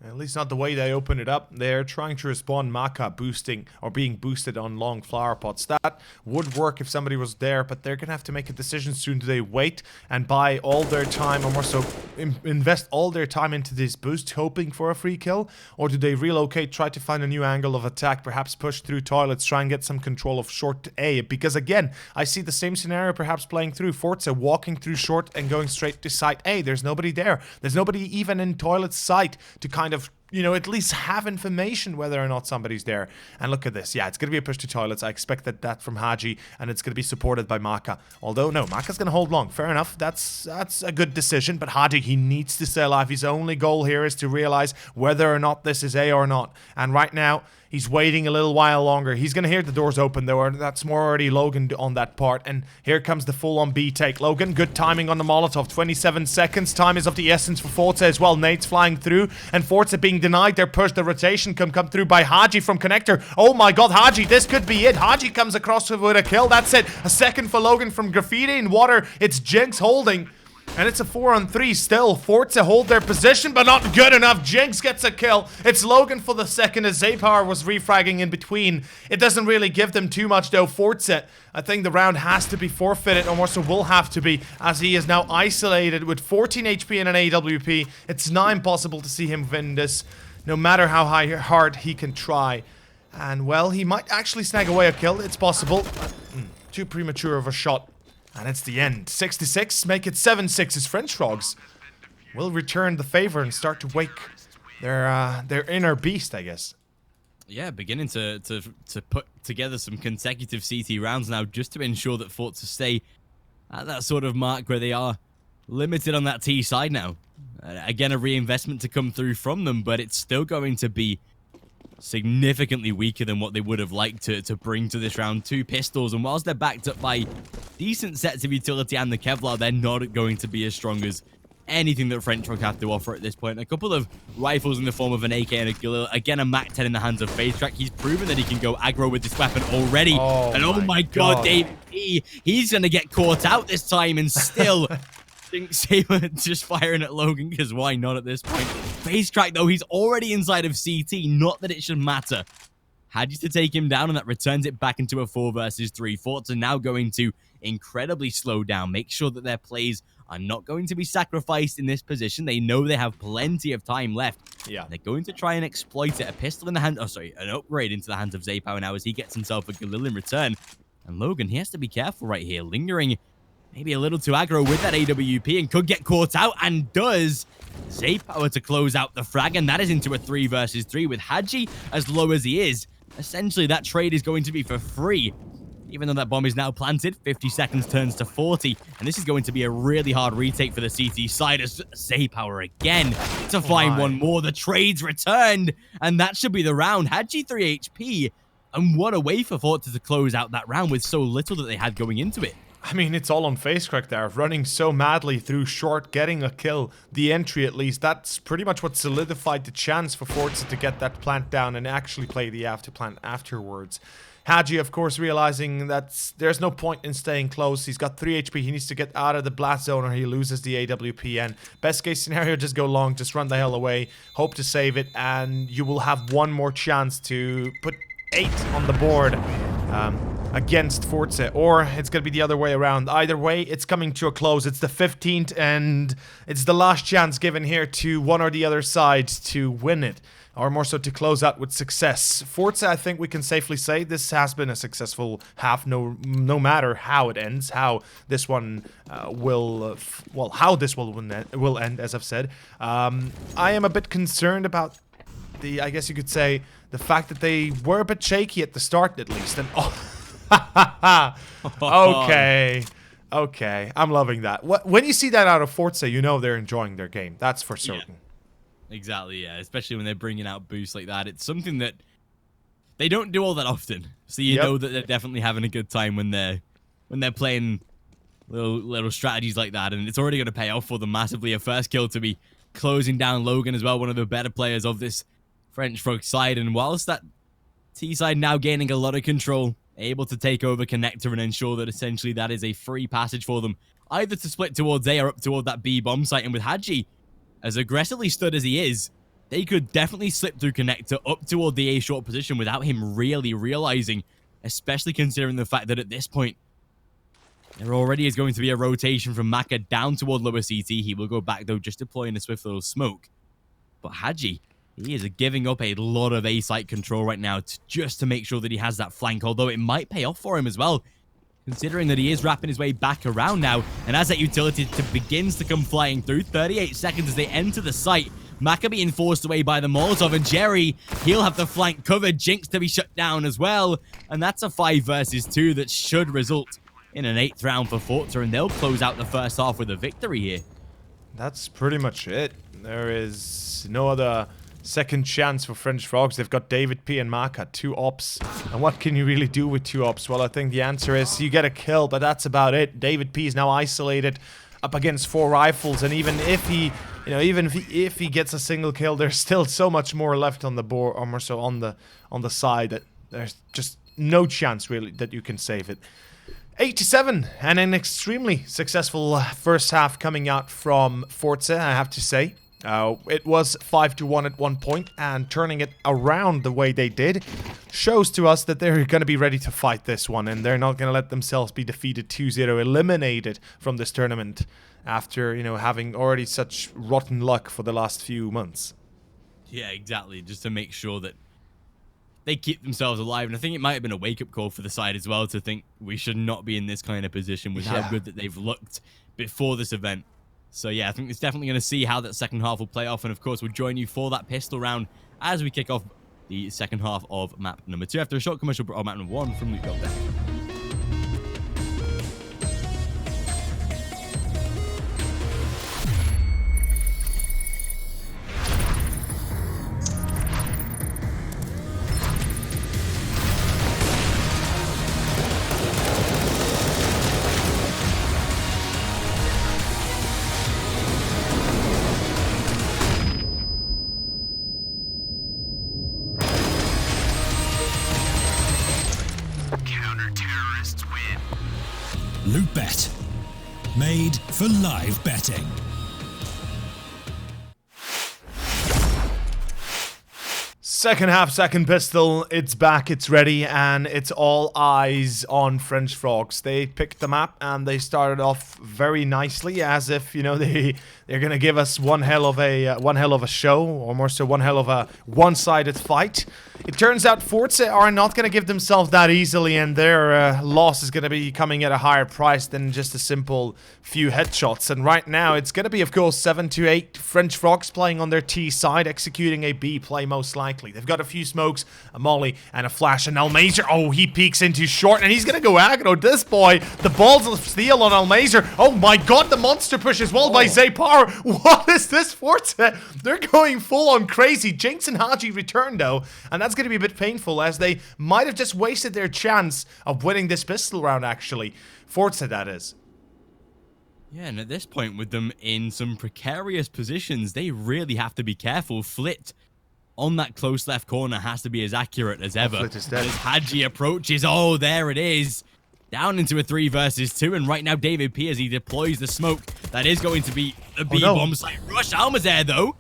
At least not the way they open it up. They're trying to respond Maka boosting or being boosted on long flower pots. That would work if somebody was there, but they're going to have to make a decision soon. Do they wait and buy all their time, or more so invest all their time into this boost, hoping for a free kill? Or do they relocate, try to find a new angle of attack, perhaps push through toilets, try and get some control of short A? Because again, I see the same scenario perhaps playing through. forZe walking through short and going straight to site A. There's nobody there. There's nobody even in toilet site to kind of, you know, at least have information whether or not somebody's there. And look at this. Yeah, it's going to be a push to toilets. I expected that from Hadji, and it's going to be supported by Maka. Although, no, Maka's going to hold long. Fair enough. That's a good decision. But Hadji, he needs to stay alive. His only goal here is to realize whether or not this is A or not. And right now, he's waiting a little while longer. He's going to hear the doors open, though. That's more already Logan on that part. And here comes the full-on B take. Logan, good timing on the Molotov. 27 seconds. Time is of the essence for forZe as well. Nate's flying through. And forZe being denied their push. The rotation can come through by Hadji from Connector. Oh my god, Hadji, this could be it. Hadji comes across with a kill. That's it. A second for Logan from Graffiti in water. It's Jinx holding. And it's a 4-on-3 still. forZe hold their position, but not good enough. Jinx gets a kill. It's Logan for the second as Zaypower was refragging in between. It doesn't really give them too much though. forZe, I think the round has to be forfeited, or more so will have to be, as he is now isolated with 14 HP and an AWP. It's not impossible to see him win this, no matter how hard he can try. And well, he might actually snag away a kill. It's possible. Too premature of a shot. And it's the end. 66, make it 7-6 as FrenchFrogs will return the favor and start to wake their inner beast, I guess. Yeah, beginning to put together some consecutive CT rounds now, just to ensure that forZe stay at that sort of mark where they are limited on that T side now. Again, a reinvestment to come through from them, but it's still going to be significantly weaker than what they would have liked to bring to this round. 2 pistols, and whilst they're backed up by decent sets of utility and the Kevlar, they're not going to be as strong as anything that FrenchFrogs have to offer at this point. A couple of rifles in the form of an AK and a Galil. Again, a MAC-10 in the hands of FaZe. He's proven that he can go aggro with this weapon already. And oh my god, Dave P, he's going to get caught out this time, and still Saber just firing at Logan, because why not at this point? FaZe, though, he's already inside of CT. Not that it should matter. Hadji to take him down, and that returns it back into a 4 versus 3. forZe are now going to incredibly slow down, make sure that their plays are not going to be sacrificed in this position. They know they have plenty of time left. Yeah. They're going to try and exploit it. A pistol in the hand, an upgrade into the hands of Zaypower now as he gets himself a Galil in return. And Logan, he has to be careful right here, lingering maybe a little too aggro with that AWP, and could get caught out, and does. Zaypower to close out the frag, and that is into a 3 versus 3 with Hadji as low as he is. Essentially, that trade is going to be for free. Even though that bomb is now planted, 50 seconds turns to 40, and this is going to be a really hard retake for the CT side as Zaypower again to find one more. The trade's returned, and that should be the round. Hadji 3 HP, and 1 away for forZe to close out that round with so little that they had going into it. I mean, it's all on FaZe there, running so madly through short, getting a kill, the entry at least. That's pretty much what solidified the chance for forZe to get that plant down and actually play the after plant afterwards. Hadji, of course, realizing that there's no point in staying close. He's got 3 HP. He needs to get out of the blast zone or he loses the AWP. And best case scenario, just go long, just run the hell away, hope to save it, and you will have one more chance to put 8 on the board. against forZe, or it's going to be the other way around. Either way, it's coming to a close. It's the 15th, and it's the last chance given here to one or the other side to win it, or more so to close out with success. forZe, I think we can safely say this has been a successful half, no matter how it ends, how this one will end, as I've said. I am a bit concerned about the, I guess you could say, the fact that they were a bit shaky at the start, at least. And okay, I'm loving that. When you see that out of forZe, you know they're enjoying their game. That's for certain. Yeah. Exactly, yeah. Especially when they're bringing out boosts like that. It's something that they don't do all that often. So you know that they're definitely having a good time when they're playing little strategies like that, and it's already going to pay off for them massively. A first kill to be closing down Logan as well, one of the better players of this FrenchFrogs side, and whilst that T side now gaining a lot of control, able to take over connector and ensure that essentially that is a free passage for them, either to split towards A or up toward that B bomb site. And with Hadji as aggressively stood as he is, they could definitely slip through connector up toward the A short position without him really realizing, especially considering the fact that at this point there already is going to be a rotation from Maka down toward lower CT. He will go back though, just deploying a swift little smoke. But Hadji, he is giving up a lot of A site control right now just to make sure that he has that flank, although it might pay off for him as well, considering that he is wrapping his way back around now. And as that utility begins to come flying through, 38 seconds as they enter the site, Maka being forced away by the Molotov, and Jerry, he'll have the flank covered, Jinx to be shut down as well. And that's a 5 versus 2 that should result in an 8th round for forZe, and they'll close out the first half with a victory here. That's pretty much it. There is no other second chance for FrenchFrogs. They've got David P and Maka, 2 ops. And what can you really do with 2 ops? Well, I think the answer is you get a kill, but that's about it. David P is now isolated up against 4 rifles, and even if he, if he gets a single kill, there's still so much more left on the board, or more so on the side, that there's just no chance really that you can save it. 87, and an extremely successful first half coming out from forZe, I have to say. It was 5-1 at one point, and turning it around the way they did shows to us that they're going to be ready to fight this one, and they're not going to let themselves be defeated 2-0, eliminated from this tournament after, having already such rotten luck for the last few months. Yeah, exactly, just to make sure that they keep themselves alive. And I think it might have been a wake-up call for the side as well to think we should not be in this kind of position with how good that they've looked before this event. So yeah, I think it's definitely going to see how that second half will play off. And of course, we'll join you for that pistol round as we kick off the second half of map number 2 after a short commercial on map number 1 from Luke There. Loot Bet. Made for live betting. Second half, second pistol, it's back, it's ready, and it's all eyes on FrenchFrogs. They picked the map and they started off very nicely, as if, they're gonna give us one hell of a show, or more so one hell of a one-sided fight. It turns out forZe are not gonna give themselves that easily, and their loss is gonna be coming at a higher price than just a simple few headshots. And right now, it's gonna be, of course, 7-8 FrenchFrogs playing on their T side, executing a B play most likely. They've got a few smokes, a molly, and a flash. And Almazer, oh, he peeks into short, and he's gonna go aggro. This boy, the balls of steel on Almazer. Oh my god, the monster push as well by Zay Power. What is this forZe? They're going full on crazy. Jinx and Haji return though, and that's gonna be a bit painful, as they might have just wasted their chance of winning this pistol round, actually. forZe, that is. Yeah, and at this point, with them in some precarious positions, they really have to be careful. Flit on that close left corner has to be as accurate as ever. Flit is dead. As Hadji approaches, oh, there it is. Down into a 3 versus 2, and right now David P, as he deploys the smoke, that is going to be a B-bomb site rush. Almazer, though,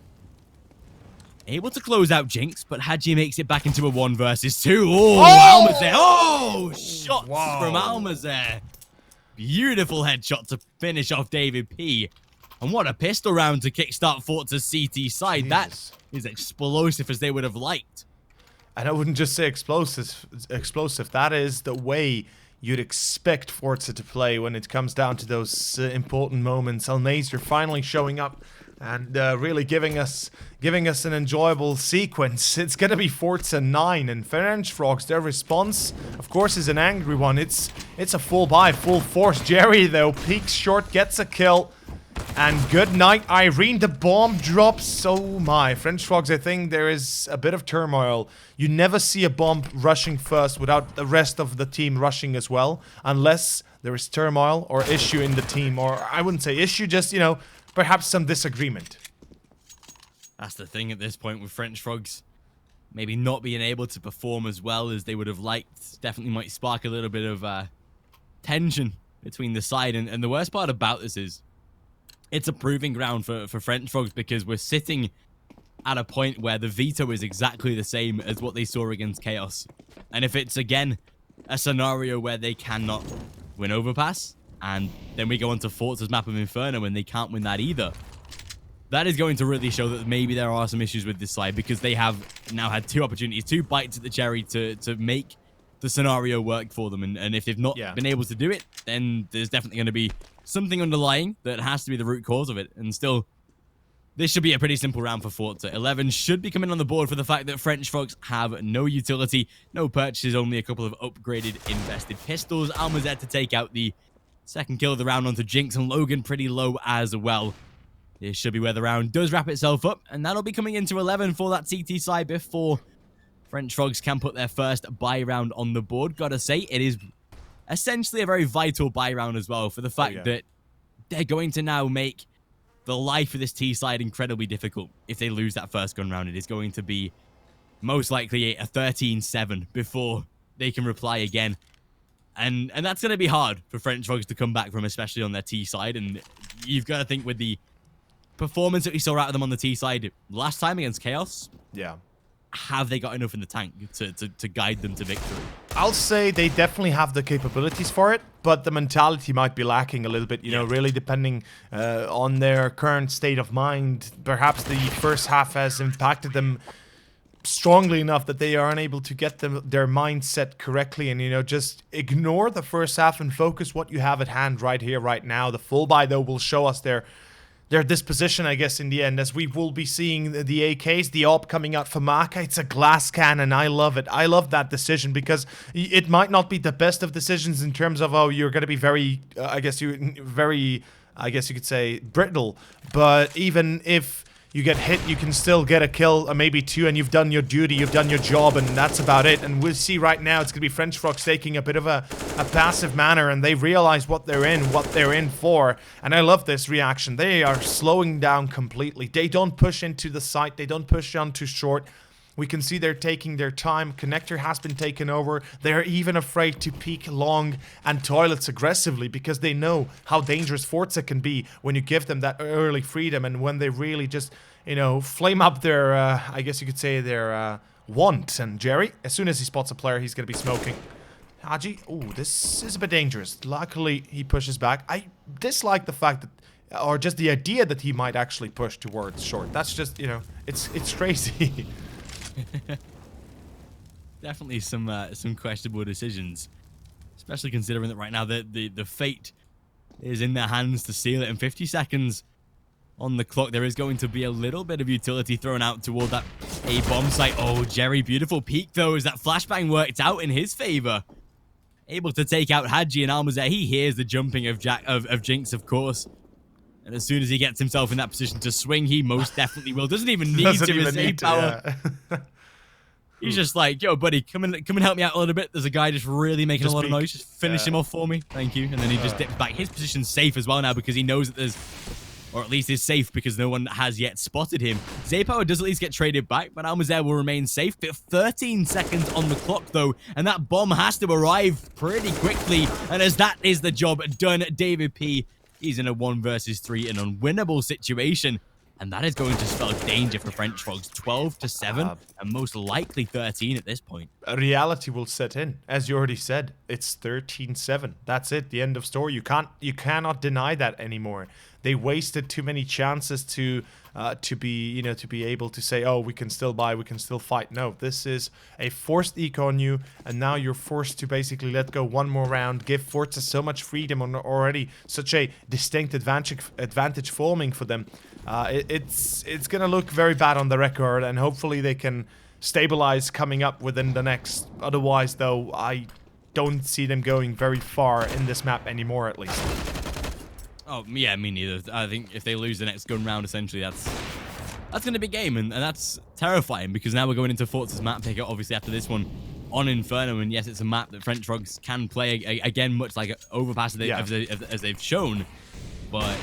able to close out Jinx, but Hadji makes it back into a 1 versus 2. Oh, Almazare. Oh, shots from Almazare. Beautiful headshot to finish off David P. And what a pistol round to kickstart forZe's CT side. That is explosive as they would have liked. And I wouldn't just say explosive. That is the way you'd expect forZe to play when it comes down to those important moments. Almazer finally showing up and really giving us an enjoyable sequence. It's gonna be forZe 9, and FrenchFrogs, their response, of course, is an angry one. It's a full buy, full force. Jerry, though, peeks short, gets a kill. And good night, Irene. The bomb drops. Oh my. FrenchFrogs, I think there is a bit of turmoil. You never see a bomb rushing first without the rest of the team rushing as well. Unless there is turmoil or issue in the team. Or I wouldn't say issue, just, you know, perhaps some disagreement. That's the thing at this point with FrenchFrogs. Maybe not being able to perform as well as they would have liked. Definitely might spark a little bit of tension between the side. And the worst part about this is it's a proving ground for FrenchFrogs, because we're sitting at a point where the veto is exactly the same as what they saw against Chaos. And if it's, again, a scenario where they cannot win Overpass, and then we go on to forZe's map of Inferno and they can't win that either, that is going to really show that maybe there are some issues with this side, because they have now had 2 opportunities, 2 bites at the cherry to make the scenario work for them. And if they've not been able to do it, then there's definitely going to be something underlying that has to be the root cause of it. And still, this should be a pretty simple round for forZe. 11 should be coming on the board for the fact that FrenchFrogs have no utility, no purchases, only a couple of upgraded invested pistols. Almazare to take out the second kill of the round onto Jinx, and Logan pretty low as well. This should be where the round does wrap itself up, and that'll be coming into 11 for that CT side before FrenchFrogs can put their first buy round on the board. Gotta say, it is essentially a very vital buy round as well, for the fact that they're going to now make the life of this T side incredibly difficult. If they lose that first gun round, it is going to be most likely a 13-7 before they can reply again. And that's going to be hard for FrenchFrogs to come back from, especially on their T side. And you've got to think, with the performance that we saw out of them on the T side last time against Chaos, have they got enough in the tank to guide them to victory? I'll say they definitely have the capabilities for it, but the mentality might be lacking a little bit, you know, really depending on their current state of mind. Perhaps the first half has impacted them strongly enough that they are unable to get their mindset correctly, and, you know, just ignore the first half and focus what you have at hand right here, right now. The full buy, though, will show us their disposition, I guess, in the end, as we will be seeing the AKs, the AWP coming out for Maka. It's a glass cannon. I love it. I love that decision, because it might not be the best of decisions in terms of, oh, you're going to be very, I guess you could say, brittle. But even if you get hit, you can still get a kill, or maybe 2, and you've done your duty, you've done your job, and that's about it. And we'll see right now, it's going to be FrenchFrogs taking a bit of a passive manner, and they realize what they're in for. And I love this reaction. They are slowing down completely. They don't push into the site. They don't push on too short. We can see they're taking their time. Connector has been taken over. They're even afraid to peek long and toilets aggressively, because they know how dangerous forZe can be when you give them that early freedom, and when they really just, you know, flame up their, I guess you could say, their want. And Jerry, as soon as he spots a player, he's going to be smoking. Haji, oh, this is a bit dangerous. Luckily, he pushes back. I dislike the fact that, or just the idea that he might actually push towards short. That's just, you know, it's crazy. Definitely some questionable decisions, especially considering that right now the fate is in their hands to seal it. In 50 seconds on the clock, there is going to be a little bit of utility thrown out toward that A bomb site. Oh, Jerry, beautiful peek though, as that flashbang worked out in his favor, able to take out Hadji and Almazare. He hears the jumping of Jinx, of course. And as soon as he gets himself in that position to swing, he most definitely will. Doesn't even need to receive power. Yeah. He's just like, yo, buddy, come and help me out a little bit. There's a guy just really making a lot of noise. Just finish him off for me. Thank you. And then he just dips back. His position's safe as well now, because he knows that there's, or at least is safe, because no one has yet spotted him. Zaypower does at least get traded back, but Almazare will remain safe. 13 seconds on the clock, though, and that bomb has to arrive pretty quickly. And as that is the job done, David P, he's in a 1 versus 3, an unwinnable situation. And that is going to spell danger for FrenchFrogs. 12-7, and most likely 13 at this point. A reality will set in, as you already said. It's 13-7. That's it. The end of story. You cannot deny that anymore. They wasted too many chances to be able to say, oh, we can still buy, we can still fight. No, this is a forced eco on you, and now you're forced to basically let go one more round, give forZe so much freedom on already such a distinct advantage forming for them. It's gonna look very bad on the record, and hopefully they can stabilize coming up within the next. Otherwise, though, I don't see them going very far in this map anymore, at least. Oh, yeah, me neither. I think if they lose the next gun round, essentially, that's going to be game, and that's terrifying, because now we're going into forZe's map picker, obviously, after this one on Inferno, and yes, it's a map that FrenchFrogs can play, again, much like Overpass as they've shown, but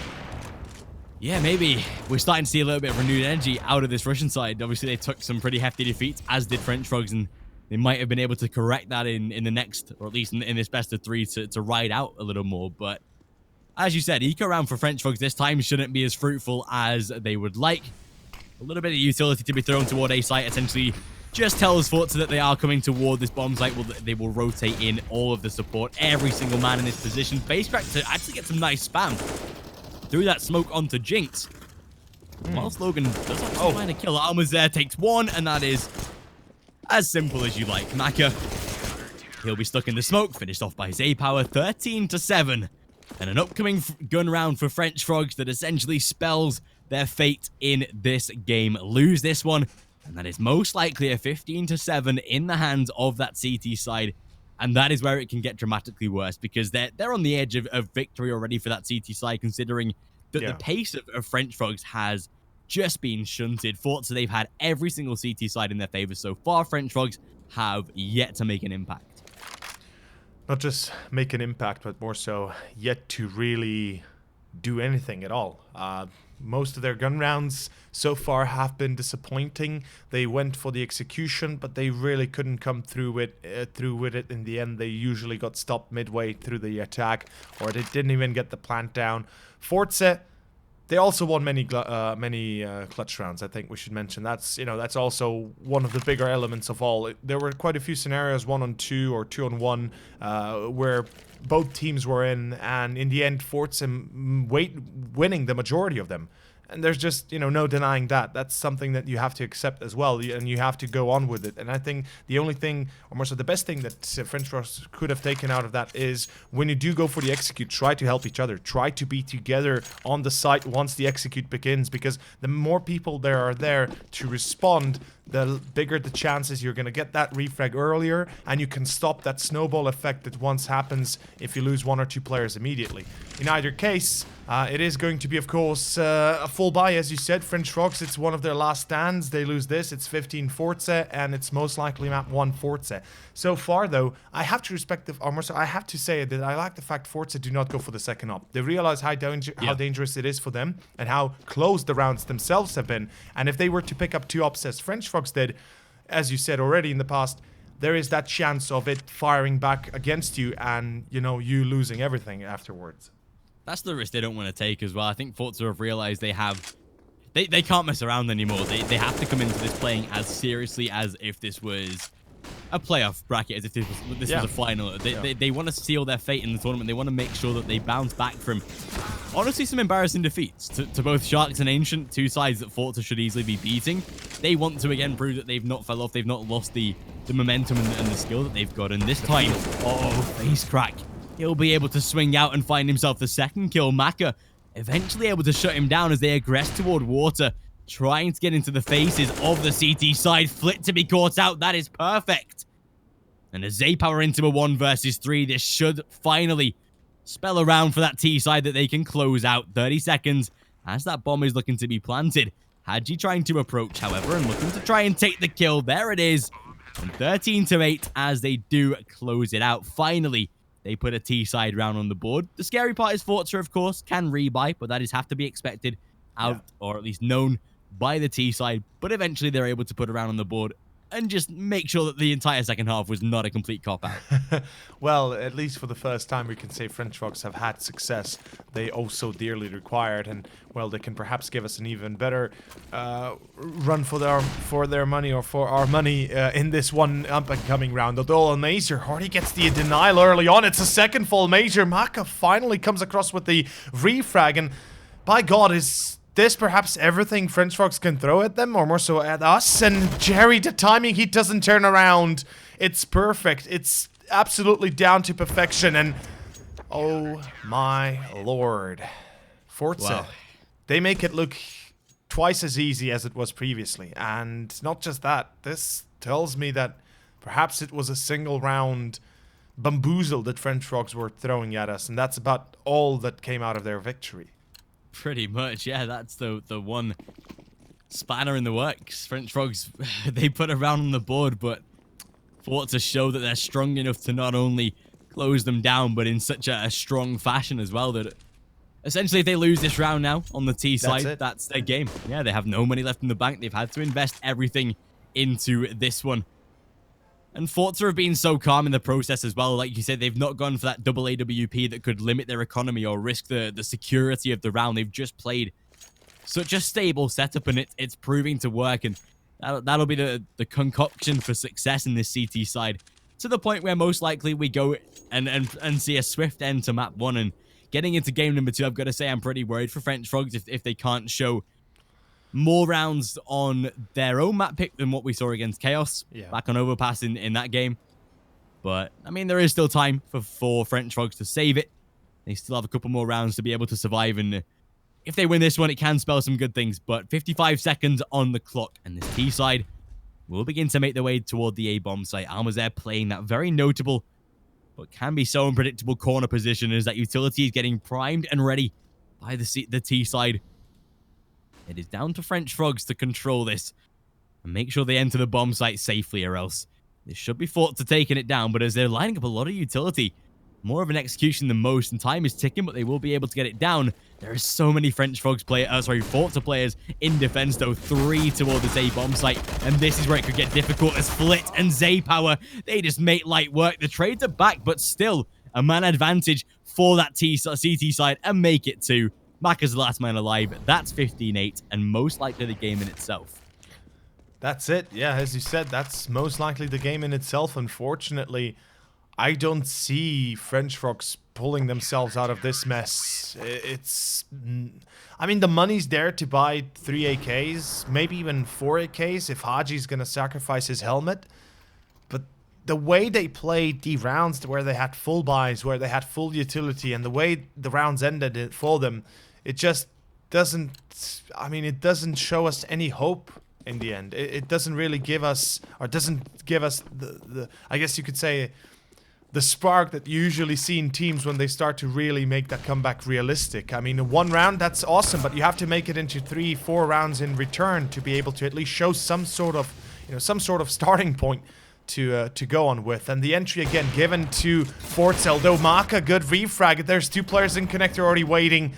yeah, maybe we're starting to see a little bit of renewed energy out of this Russian side. Obviously, they took some pretty hefty defeats, as did FrenchFrogs, and they might have been able to correct that in the next, or at least in this best of 3 to ride out a little more, but as you said, eco round for FrenchFrogs this time shouldn't be as fruitful as they would like. A little bit of utility to be thrown toward A site essentially just tells forZe that they are coming toward this bomb site. They will rotate in all of the support, every single man in this position. Basecrack to actually get some nice spam through that smoke onto Jinx. Whilst Logan does actually find a kill. Alma's there, takes one, and that is as simple as you like. Maka, he'll be stuck in the smoke, finished off by Zaypower, 13-7. And an upcoming gun round for FrenchFrogs that essentially spells their fate in this game. Lose this one, and that is most likely a 15-7 in the hands of that CT side. And that is where it can get dramatically worse, because they're on the edge of victory already for that CT side, considering that the pace of FrenchFrogs has just been shunted. forZe, they've had every single CT side in their favor so far. FrenchFrogs have yet to make an impact. Not just make an impact, but more so yet to really do anything at all. Most of their gun rounds so far have been disappointing. They went for the execution, but they really couldn't come through with it in the end. They usually got stopped midway through the attack, or they didn't even get the plant down. forZe, they also won many clutch rounds. I think we should mention that's also one of the bigger elements of all. There were quite a few scenarios 1-on-2 or 2-on-1 where both teams were in, and in the end, forZe winning the majority of them. And there's just, no denying that. That's something that you have to accept as well, and you have to go on with it. And I think the only thing, or more so the best thing that FrenchFrogs could have taken out of that is when you do go for the execute, try to help each other. Try to be together on the site once the execute begins, because the more people there are there to respond, the bigger the chances you're going to get that refrag earlier, and you can stop that snowball effect that once happens if you lose 1 or 2 players immediately. In either case, it is going to be, of course, a full buy, as you said. FrenchFrogs, it's one of their last stands. They lose this, it's 15 forZe, and it's most likely map 1 forZe. So far, though, I have to respect I have to say that I like the fact forZe do not go for the second op. They realize how dangerous it is for them, and how close the rounds themselves have been. And if they were to pick up 2 ops as FrenchFrogs did, as you said already in the past, there is that chance of it firing back against you and, you losing everything afterwards. That's the risk they don't want to take as well. I think forZe have realized they can't mess around anymore. They have to come into this playing as seriously as if this was a playoff bracket, as if this was a final. They want to seal their fate in the tournament. They want to make sure that they bounce back from, honestly, some embarrassing defeats to both Sharks and Ancient, 2 sides that forZe should easily be beating. They want to again prove that they've not fell off, they've not lost the momentum and the skill that they've got. And this time, face crack. He'll be able to swing out and find himself the second kill. Maka eventually able to shut him down as they aggress toward water, trying to get into the faces of the CT side. Flit to be caught out. That is perfect. And a Zaypower into a 1 versus 3. This should finally spell around for that T side that they can close out. 30 seconds as that bomb is looking to be planted. Hadji trying to approach, however, and looking to try and take the kill. There it is. And 13-8 as they do close it out. Finally, they put a T-side round on the board. The scary part is forZe, of course, can rebuy, but that is have to be expected out, or at least known by the T-side. But eventually they're able to put a round on the board and just make sure that the entire second half was not a complete cop-out. Well, at least for the first time, we can say FrenchFrogs have had success they also dearly required, and well, they can perhaps give us an even better run for their money, or for our money in this one up-and-coming round. Although Major Hardy gets the denial early on. It's a second full Major. Maka finally comes across with the refrag, and by God, is this perhaps everything FrenchFrogs can throw at them, or more so at us? And Jerry, the timing, he doesn't turn around. It's perfect. It's absolutely down to perfection, and oh my lord. forZe, Wow. They make it look twice as easy as it was previously. And not just that, this tells me that perhaps it was a single round bamboozle that FrenchFrogs were throwing at us, and that's about all that came out of their victory. Pretty much, yeah. That's the one spanner in the works. FrenchFrogs, they put a round on the board, but forZe show that they're strong enough to not only close them down, but in such a strong fashion as well, that essentially if they lose this round now on the T side, that's their game. Yeah, they have no money left in the bank. They've had to invest everything into this one. And forZe have been so calm in the process as well. Like you said, they've not gone for that double AWP that could limit their economy or risk the security of the round. They've just played such a stable setup, and it's proving to work. And that'll be the concoction for success in this CT side, to the point where most likely we go and see a swift end to map 1. And getting into game number 2, I've got to say I'm pretty worried for FrenchFrogs if they can't show more rounds on their own map pick than what we saw against Chaos back on Overpass in that game. But, I mean, there is still time for FrenchFrogs to save it. They still have a couple more rounds to be able to survive, and if they win this one, it can spell some good things. But 55 seconds on the clock, and this T side will begin to make their way toward the A-bomb site. almazr playing that very notable but can be so unpredictable corner position, as that utility is getting primed and ready by the T side. It is down to FrenchFrogs to control this and make sure they enter the bomb site safely, or else this should be forZe taking it down. But as they're lining up a lot of utility, more of an execution than most, and time is ticking, but they will be able to get it down. There are so many FrenchFrogs forZe players in defense, though. 3 toward this A-bomb site, and this is where it could get difficult, as Flit and Power, they just make light work. The trades are back, but still a man advantage for that CT side, and make it 2. Maka's the last man alive. That's 15-8, and most likely the game in itself. That's it. Yeah, as you said, that's most likely the game in itself. Unfortunately, I don't see FrenchFrogs pulling themselves out of this mess. I mean, the money's there to buy 3 AKs, maybe even 4 AKs if Haji's gonna sacrifice his helmet. But the way they played the rounds where they had full buys, where they had full utility, and the way the rounds ended for them, it just doesn't, I mean, it doesn't show us any hope in the end. It doesn't really give us, or doesn't give us the I guess you could say, the spark that you usually see in teams when they start to really make that comeback realistic. I mean, 1 round, that's awesome, but you have to make it into 3, 4 rounds in return to be able to at least show some sort of, some sort of starting point to go on with. And the entry again given to forZe, although Maka, good refrag. There's 2 players in connector already waiting.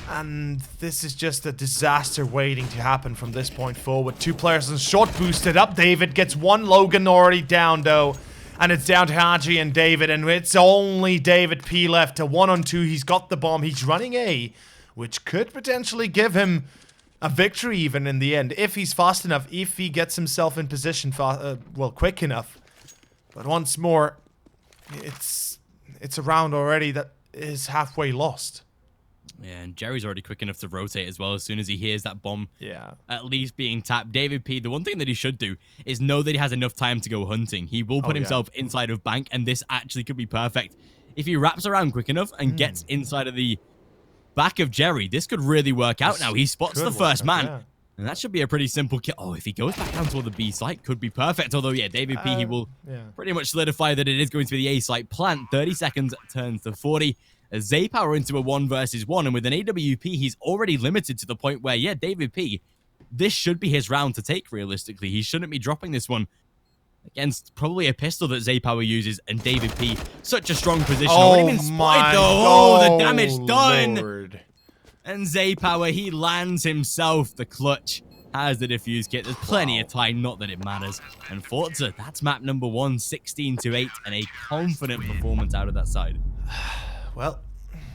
And this is just a disaster waiting to happen from this point forward. 2 players on short boosted up. David gets 1 Logan already down though. And it's down to Haji and David, and it's only David P left. A 1-on-2, he's got the bomb, he's running A, which could potentially give him a victory even in the end, if he's fast enough, if he gets himself in position, quick enough. But once more, it's a round already that is halfway lost. Yeah, and Jerry's already quick enough to rotate as well as soon as he hears that bomb at least being tapped. David P, the one thing that he should do is know that he has enough time to go hunting. He will put himself inside of bank, and this actually could be perfect. If he wraps around quick enough and gets inside of the back of Jerry, this could really work out now. He spots the first man, and that should be a pretty simple kill. Oh, if he goes back down toward the B site, could be perfect. Although, yeah, David P, he will pretty much solidify that it is going to be the A site. Plant, 30 seconds, turns to 40. Power into a 1 versus 1, and with an AWP, he's already limited to the point where, yeah, David P, this should be his round to take, realistically. He shouldn't be dropping this one against probably a pistol that Power uses, and David P, such a strong position. Oh my God. Oh, the damage done! Lord. And Power, he lands himself the clutch. has the defuse kit. There's plenty of time, not that it matters. And forZe, that's map number 1, 16-8, and a confident performance out of that side. Well,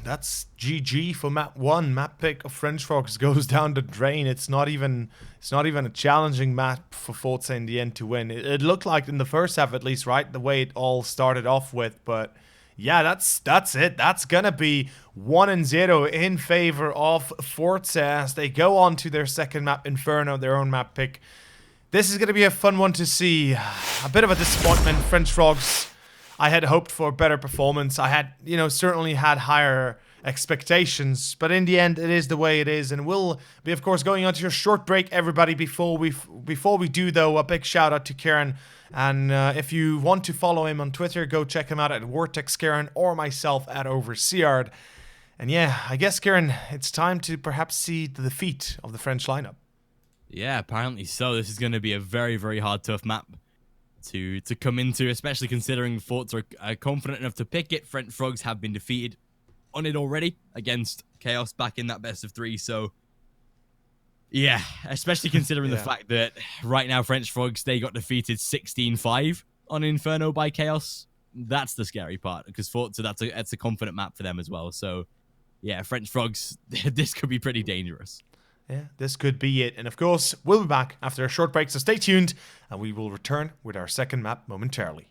that's GG for map 1. Map pick of FrenchFrogs goes down the drain. It's not even a challenging map for forZe in the end to win. It looked like in the first half at least, right? The way it all started off with, but yeah, that's it. That's gonna be 1-0 in favor of forZe as they go on to their second map, Inferno, their own map pick. This is gonna be a fun one to see. A bit of a disappointment. FrenchFrogs, I had hoped for a better performance. I had, certainly had higher expectations, but in the end, it is the way it is. And we'll be, of course, going on to a short break, everybody. Before we do, though, a big shout out to Karen. And if you want to follow him on Twitter, go check him out at VortexKaren or myself at Overseard. And yeah, I guess, Karen, it's time to perhaps see the defeat of the French lineup. Yeah, apparently so. This is going to be a very, very hard, tough map to come into, especially considering forZe are confident enough to pick it. FrenchFrogs have been defeated on it already against Chaos back in that best of 3, so yeah, especially considering the fact that right now FrenchFrogs, they got defeated 16-5 on Inferno by Chaos. That's the scary part, because forZe, that's a confident map for them as well. So yeah, FrenchFrogs, this could be pretty dangerous. Yeah, this could be it. And of course, we'll be back after a short break, so stay tuned, and we will return with our second map momentarily.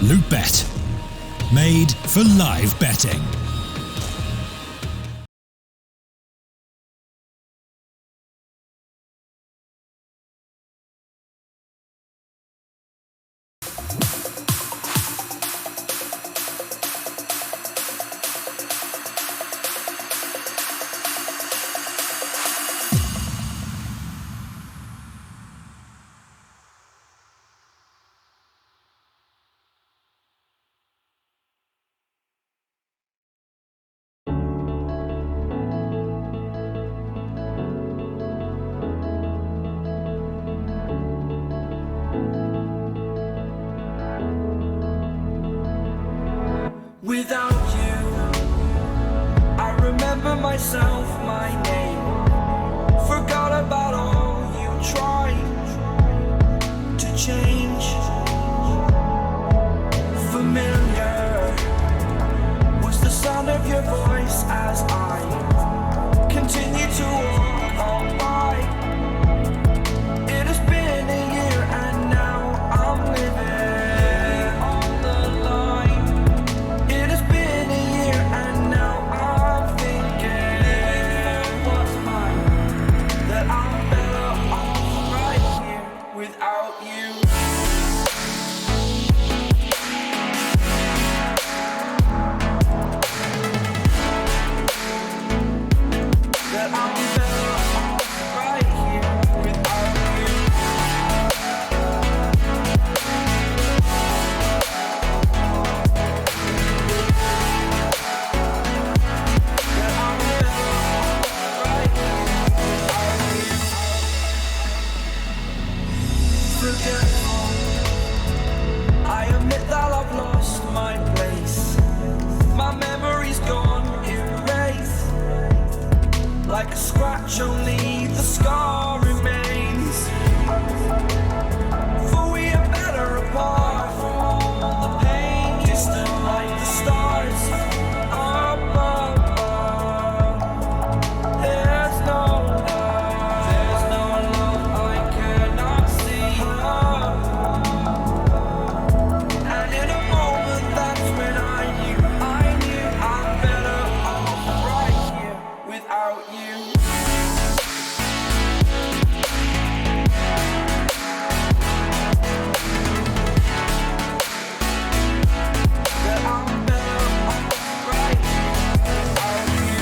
Loot Bet. Made for live betting. Without you, I remember myself, my name. Forgot about all you tried to change. Familiar was the sound of your voice as I continue to walk on by. It has been a year and now I'm living on the line. It has been a year and now I'm thinking what's mine, that I'm better off right here without you. That I'm better off right here without you. That I'm better off right here without you. Forgetful, I admit that I've lost my place. My memory's gone erased. Like a scratch, only the scar remains. For we are better apart from all the pain. Distant like the stars above. There's no love I cannot see. And in a moment, that's when I knew I'm better off right here without you. That I'm better off right here without you.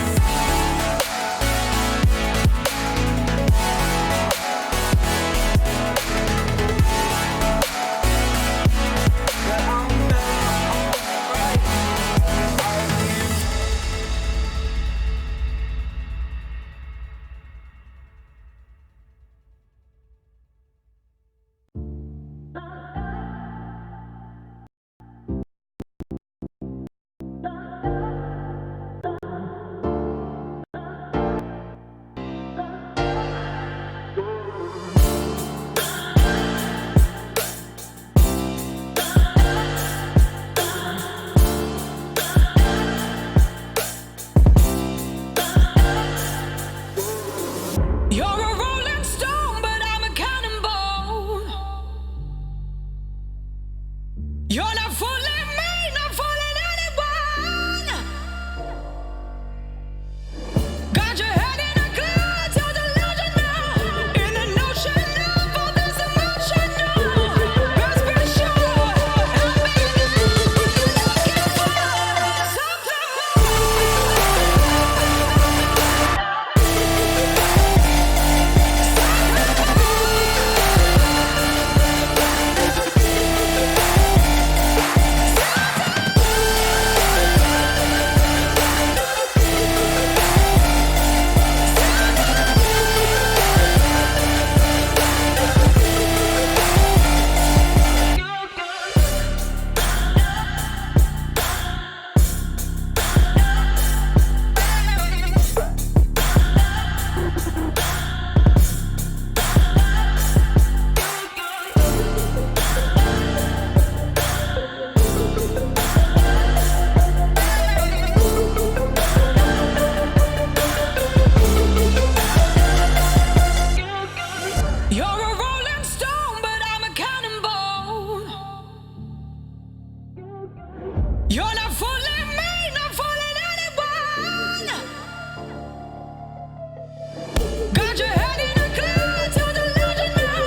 Got your head in the clouds, you're delusional.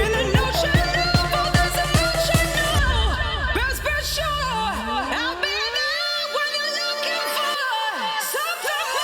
In the notion of all this emotion now. Best for sure, I'll be there when you're looking for something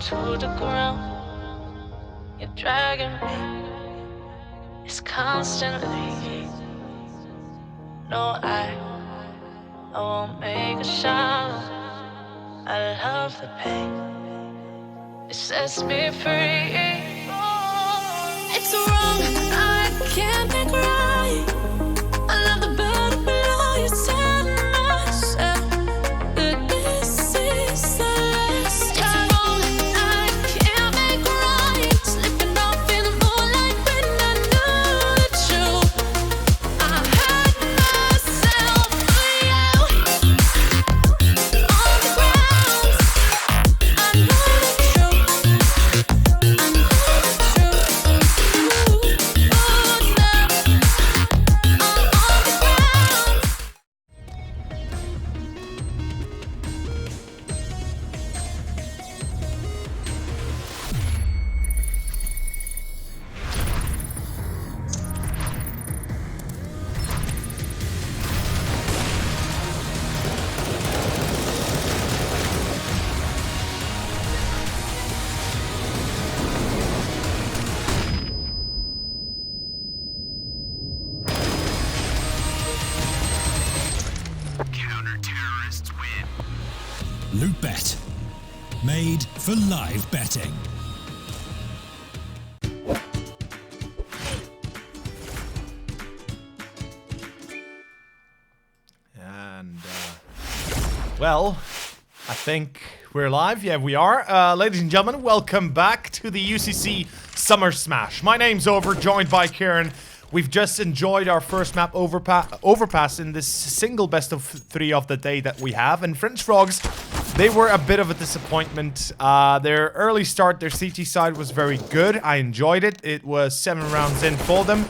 to the ground. You're dragging me. It's constantly. No, I I won't make a sound. I love the pain. It sets me free. It's wrong, I can't make right. I love the better below you tell myself that this is the last time. It's wrong, I can't make right. Slipping off in the moonlight when I knew the truth. I hurt myself for you. On the ground, I know the truth. I know the truth. Counter-terrorists win. Loot Bet. Made for live betting. And, well, I think we're live. Yeah, we are. Ladies and gentlemen, welcome back to the UCC Summer Smash. My name's Over, joined by Kieran. We've just enjoyed our first map overpass in this single best of 3 of the day that we have. And FrenchFrogs, they were a bit of a disappointment. Their early start, their CT side was very good. I enjoyed it. It was 7 rounds in for them.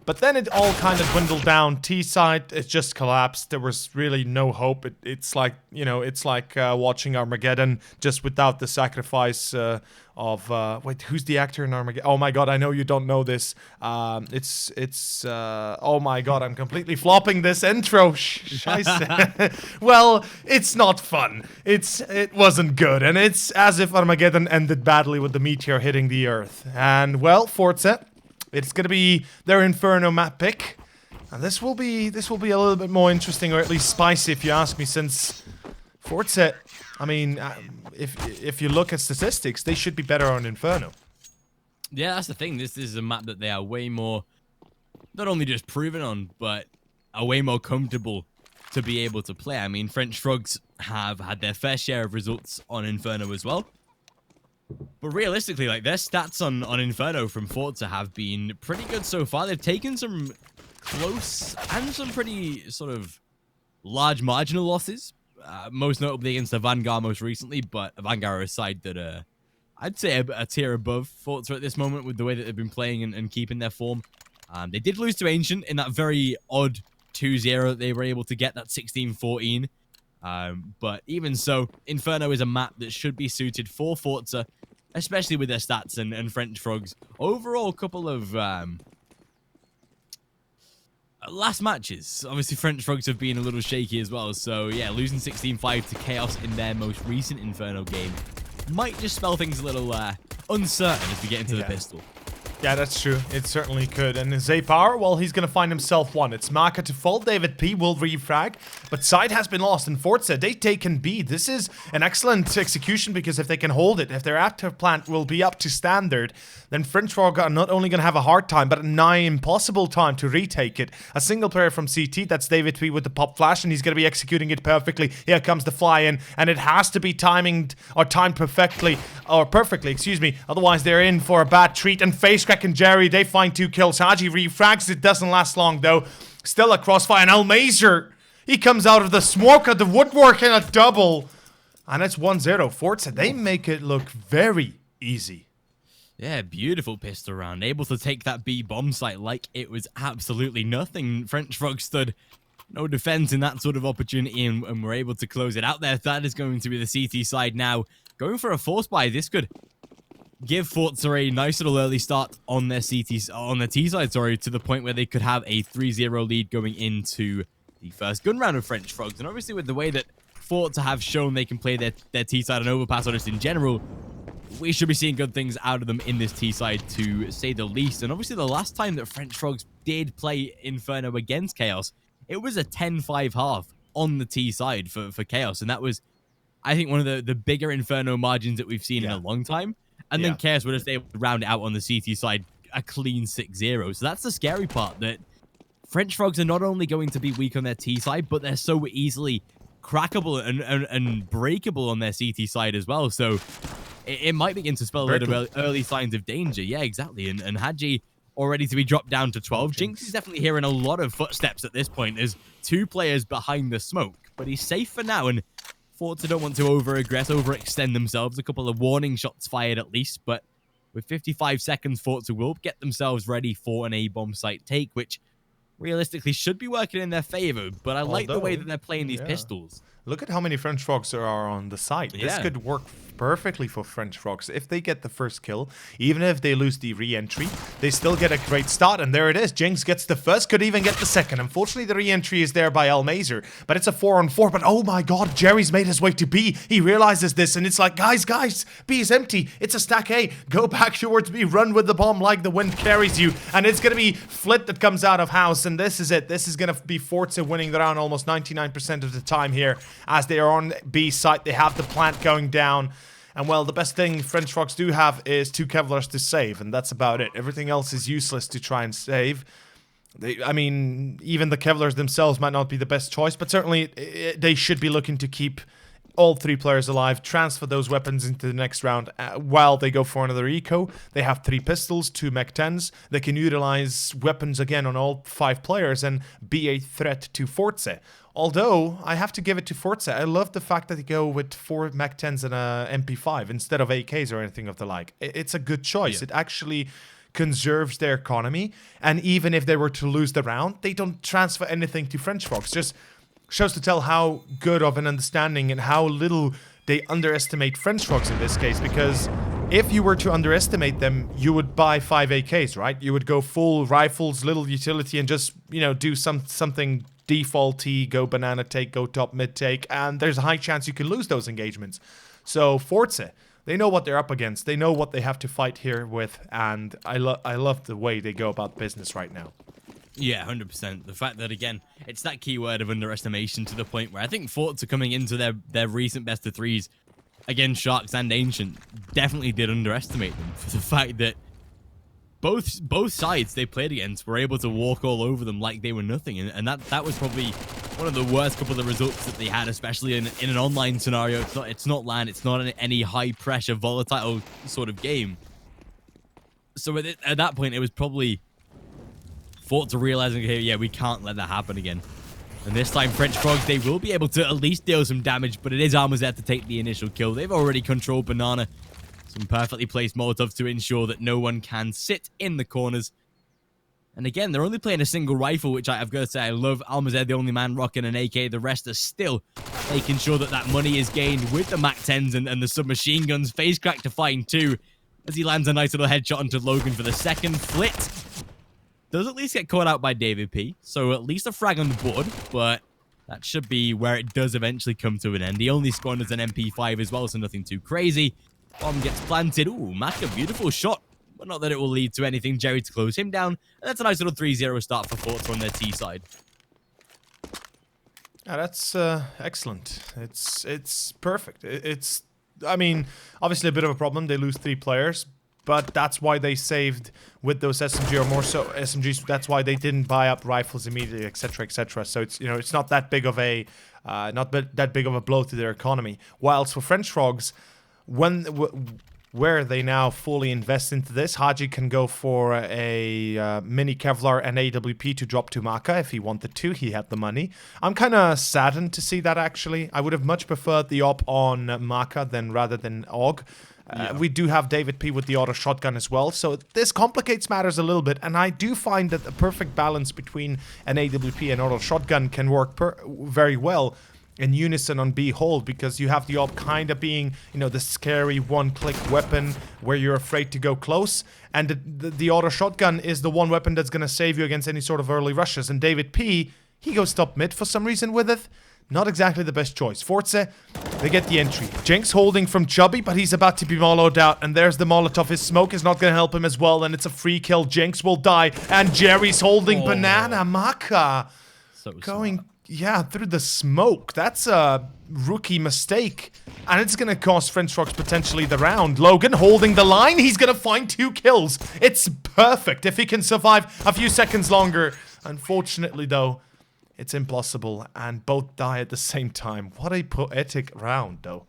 But then it all kind of dwindled down. T side, it just collapsed. There was really no hope. It's like, you know, it's like watching Armageddon just without the sacrifice of wait, who's the actor in Armageddon? Oh my god, I know you don't know this. It's oh my god, I'm completely flopping this intro. Scheiße. Well, it's not fun. It wasn't good, and it's as if Armageddon ended badly with the meteor hitting the Earth. And well, forZe, it's gonna be their Inferno map pick, and this will be a little bit more interesting, or at least spicy, if you ask me. Since forZe, I mean, if you look at statistics, they should be better on Inferno. Yeah, that's the thing. This is a map that they are way more, not only just proven on, but are way more comfortable to be able to play. I mean, FrenchFrogs have had their fair share of results on Inferno as well. But realistically, like, their stats on Inferno from forZe have been pretty good so far. They've taken some close and some pretty sort of large marginal losses. Most notably against the Vanguard most recently, but Vanguard are a side that I'd say a tier above forZe at this moment with the way that they've been playing and keeping their form. They did lose to Ancient in that very odd 2-0 that they were able to get, that 16-14. But even so, Inferno is a map that should be suited for forZe, especially with their stats and FrenchFrogs. Overall, a couple of last matches. Obviously, FrenchFrogs have been a little shaky as well. So yeah, losing 16-5 to Chaos in their most recent Inferno game might just spell things a little uncertain as we get into the pistol. Yeah, that's true. It certainly could. And Zaypower, well, he's going to find himself one. It's Maka to fall. David P will refrag. But side has been lost. And forZe, they taken B. This is an excellent execution, because if they can hold it, if their active plant will be up to standard, then FrenchFrog are not only going to have a hard time, but a nigh impossible time to retake it. A single player from CT, that's David P with the pop flash, and he's going to be executing it perfectly. Here comes the fly in, and it has to be timed perfectly, excuse me. Otherwise, they're in for a bad treat. And FaceCrack and Jerry, they find 2 kills. Haji refrags. It doesn't last long, though. Still a crossfire. And Almazer, he comes out of the smoke of the woodwork in a double. And it's 1-0. forZe, they make it look very easy. Yeah, beautiful pistol round. Able to take that B bomb site like it was absolutely nothing. FrenchFrog stood no defense in that sort of opportunity, and were able to close it out there. That is going to be the CT side now. Going for a force buy. This could give forZe a nice little early start on their T side, to the point where they could have a 3-0 lead going into the first gun round of FrenchFrogs. And obviously, with the way that forZe have shown they can play their T side and overpass on us in general, we should be seeing good things out of them in this T side, to say the least. And obviously, the last time that FrenchFrogs did play Inferno against Chaos, it was a 10-5 half. on the T side for Chaos. And that was, I think, one of the bigger Inferno margins that we've seen in a long time. And then Chaos were just able to round it out on the CT side, a clean 6-0. So that's the scary part, that FrenchFrogs are not only going to be weak on their T side, but they're so easily crackable and breakable on their CT side as well. So it might begin to spell a little bit early signs of danger. Yeah, exactly. And Hadji already to be dropped down to 12. Jinx is definitely hearing a lot of footsteps at this point as 2 players behind the smoke. But he's safe for now, and forZe don't want to overextend themselves. A couple of warning shots fired at least, but with 55 seconds, forZe will get themselves ready for an A-bomb site take, which realistically should be working in their favor. But I like the way that they're playing these pistols. Look at how many FrenchFrogs there are on the site. This could work perfectly for FrenchFrogs. If they get the first kill, even if they lose the re-entry, they still get a great start. And there it is. Jinx gets the first, could even get the second. Unfortunately, the re-entry is there by Almazer, but it's a 4-on-4. But oh my god, Jerry's made his way to B. He realizes this, and it's like, guys, B is empty. It's a stack A. Go back towards B. Run with the bomb like the wind carries you. And it's going to be Flit that comes out of house. And this is it. This is going to be forZe winning the round almost 99% of the time here. As they are on B site, they have the plant going down. And well, the best thing FrenchFrogs do have is 2 Kevlars to save, and that's about it. Everything else is useless to try and save. I mean, even the Kevlars themselves might not be the best choice, but certainly they should be looking to keep all 3 players alive, transfer those weapons into the next round while they go for another eco. They have 3 pistols, 2 Mech 10s. They can utilize weapons again on all 5 players and be a threat to forZe. Although, I have to give it to forZe. I love the fact that they go with 4 Mech 10s and a MP5 instead of AKs or anything of the like. It's a good choice. It actually conserves their economy. And even if they were to lose the round, they don't transfer anything to FrenchFrogs. Just shows to tell how good of an understanding and how little they underestimate FrenchFrogs in this case. Because if you were to underestimate them, you would buy 5 AKs, right? You would go full rifles, little utility, and just, you know, do something defaulty, go banana take, go top mid take, and there's a high chance you can lose those engagements. So forZe, they know what they're up against. They know what they have to fight here with, and I love the way they go about business right now. Yeah, 100%. The fact that, again, it's that keyword of underestimation to the point where I think forZe coming into their recent best of 3s against Sharks and Ancient definitely did underestimate them for the fact that both sides they played against were able to walk all over them like they were nothing, and that was probably one of the worst couple of results that they had, especially in an online scenario. It's not LAN, it's not any high pressure volatile sort of game. So at that point, it was probably forZe realizing, okay, yeah, we can't let that happen again. And this time, FrenchFrogs, they will be able to at least deal some damage, but it is Almazer to take the initial kill. They've already controlled Banana. Some perfectly placed Molotovs to ensure that no one can sit in the corners. And again, they're only playing a single rifle, which I've got to say I love. Almazer, the only man rocking an AK. The rest are still making sure that that money is gained with the Mac 10s and the submachine guns. Phase crack to find 2 as he lands a nice little headshot onto Logan for the second. Flit does at least get caught out by David P. So at least a frag on the board, but that should be where it does eventually come to an end. He only spawned as an MP5 as well, so nothing too crazy. Bomb gets planted. Ooh, Maka, beautiful shot. But not that it will lead to anything. Jerry to close him down. And that's a nice little 3-0 start for forZe on their T side. Yeah, that's excellent. It's perfect. It's, I mean, obviously a bit of a problem. They lose 3 players. But that's why they saved with those SMG or more so SMGs. That's why they didn't buy up rifles immediately, etc., etc. So it's, you know, it's not that big of a that big of a blow to their economy. Whilst for FrenchFrogs, where they now fully invest into this, Hadji can go for a mini Kevlar and AWP to drop to Maka if he wanted to. He had the money. I'm kind of saddened to see that, actually. I would have much preferred the op on Maka rather than Og. We do have David P with the auto shotgun as well, so this complicates matters a little bit, and I do find that the perfect balance between an AWP and auto shotgun can work very well in unison on B hold, because you have the op kind of being, you know, the scary one-click weapon where you're afraid to go close, and the auto shotgun is the one weapon that's going to save you against any sort of early rushes. And David P, he goes top mid for some reason with it. Not exactly the best choice. forZe, they get the entry. Jinx holding from Chubby, but he's about to be moloed out. And there's the Molotov. His smoke is not going to help him as well. And it's a free kill. Jinx will die. And Jerry's holding Banana. Maka So going smart. Yeah, through the smoke. That's a rookie mistake. And it's going to cost FrenchFrogs potentially the round. Logan holding the line. He's going to find 2 kills. It's perfect if he can survive a few seconds longer. Unfortunately, though, it's impossible. And both die at the same time. What a poetic round, though.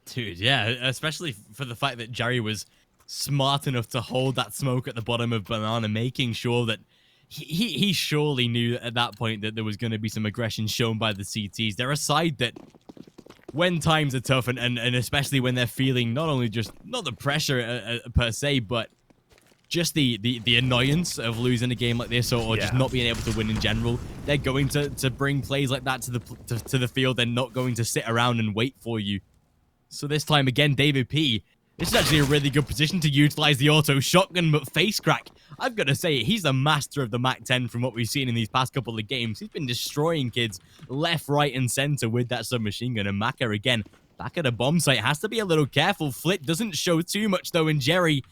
Dude, yeah, especially for the fact that Jerry was smart enough to hold that smoke at the bottom of Banana, making sure that he surely knew at that point that there was going to be some aggression shown by the CTs. They're a side that, when times are tough, and especially when they're feeling not only just, not the pressure per se, but just the annoyance of losing a game like this, or just not being able to win in general, they're going to bring plays like that to the field. They're not going to sit around and wait for you. So this time again, David P, this is actually a really good position to utilize the auto shotgun, but face crack, I've got to say, he's the master of the MAC-10 from what we've seen in these past couple of games. He's been destroying kids left, right, and center with that submachine gun. And Maka, again, back at a bomb site, has to be a little careful. Flit doesn't show too much, though, and Jerry,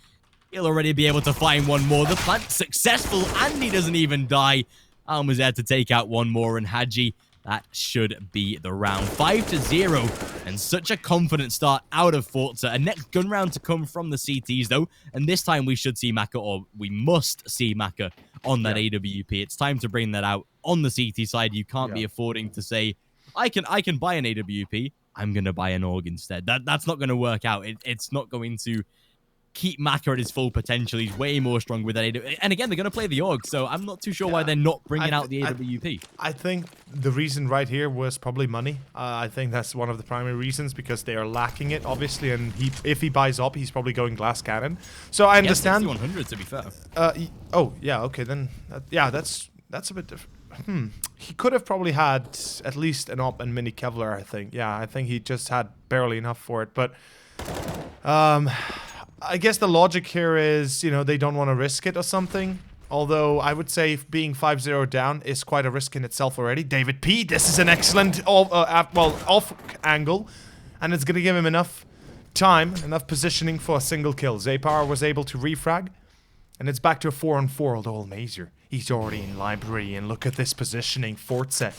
he'll already be able to find one more. The plant's successful, and he doesn't even die. Alma's there to take out one more, and Haji, that should be the round. 5-0, and such a confident start out of forZe. A next gun round to come from the CTs, though, and this time we should see Maka, or we must see Maka on that AWP. It's time to bring that out on the CT side. You can't be affording to say, I can buy an AWP, I'm going to buy an AUG instead. That's not going to work out. It's not going to keep Maka at his full potential. He's way more strong with that AWP. And again, they're going to play the AUG, so I'm not too sure why they're not bringing out the AWP. I think the reason right here was probably money. I think that's one of the primary reasons, because they are lacking it, obviously, and if he buys up, he's probably going glass cannon. So I understand. 100 to be fair. Oh, yeah, okay, then. That's a bit different. He could have probably had at least an op and mini Kevlar, I think. Yeah, I think he just had barely enough for it, but I guess the logic here is, you know, they don't want to risk it or something. Although I would say being 5-0 down is quite a risk in itself already. David P, this is an excellent off angle, and it's going to give him enough time, enough positioning for a single kill. Zaypower was able to refrag, and it's back to a 4-on-4, although Mazer, he's already in library, and look at this positioning. forZe,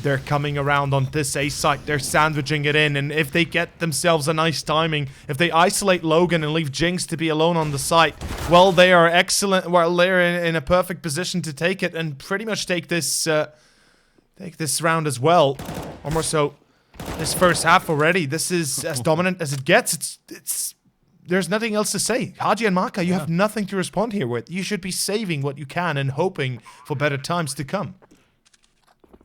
they're coming around on this A site, they're sandwiching it in, and if they get themselves a nice timing, if they isolate Logan and leave Jinx to be alone on the site, well, they are excellent, well, they're in a perfect position to take it and pretty much take this round as well. Or more so, this first half already. This is as dominant as it gets. There's nothing else to say. Haji and Maka, you have nothing to respond here with. You should be saving what you can and hoping for better times to come.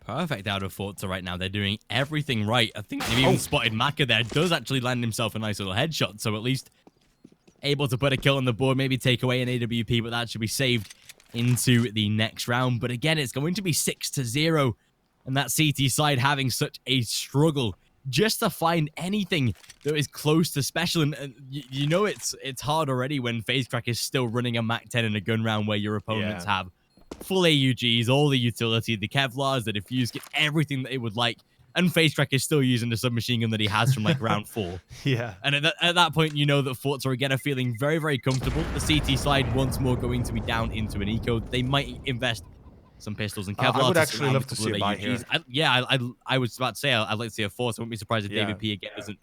Perfect out of forZe right now. They're doing everything right. I think they've even spotted Maka there. Does actually land himself a nice little headshot, so at least able to put a kill on the board, maybe take away an AWP, but that should be saved into the next round. But again, it's going to be 6-0, and that CT side having such a struggle just to find anything that is close to special. And you know it's hard already when FaZe Crack is still running a MAC-10 in a gun round where your opponents have full AUGs, all the utility, the Kevlars, the defuse kit, everything that it would like. And FaZe Crack is still using the submachine gun that he has from like round 4. Yeah. And at that point, you know that forZe are again are feeling very, very comfortable. The CT side once more going to be down into an eco. They might invest some pistols and Kevlar. I would actually love to see a buy here. I was about to say I'd like to see a force. I wouldn't be surprised if David P again doesn't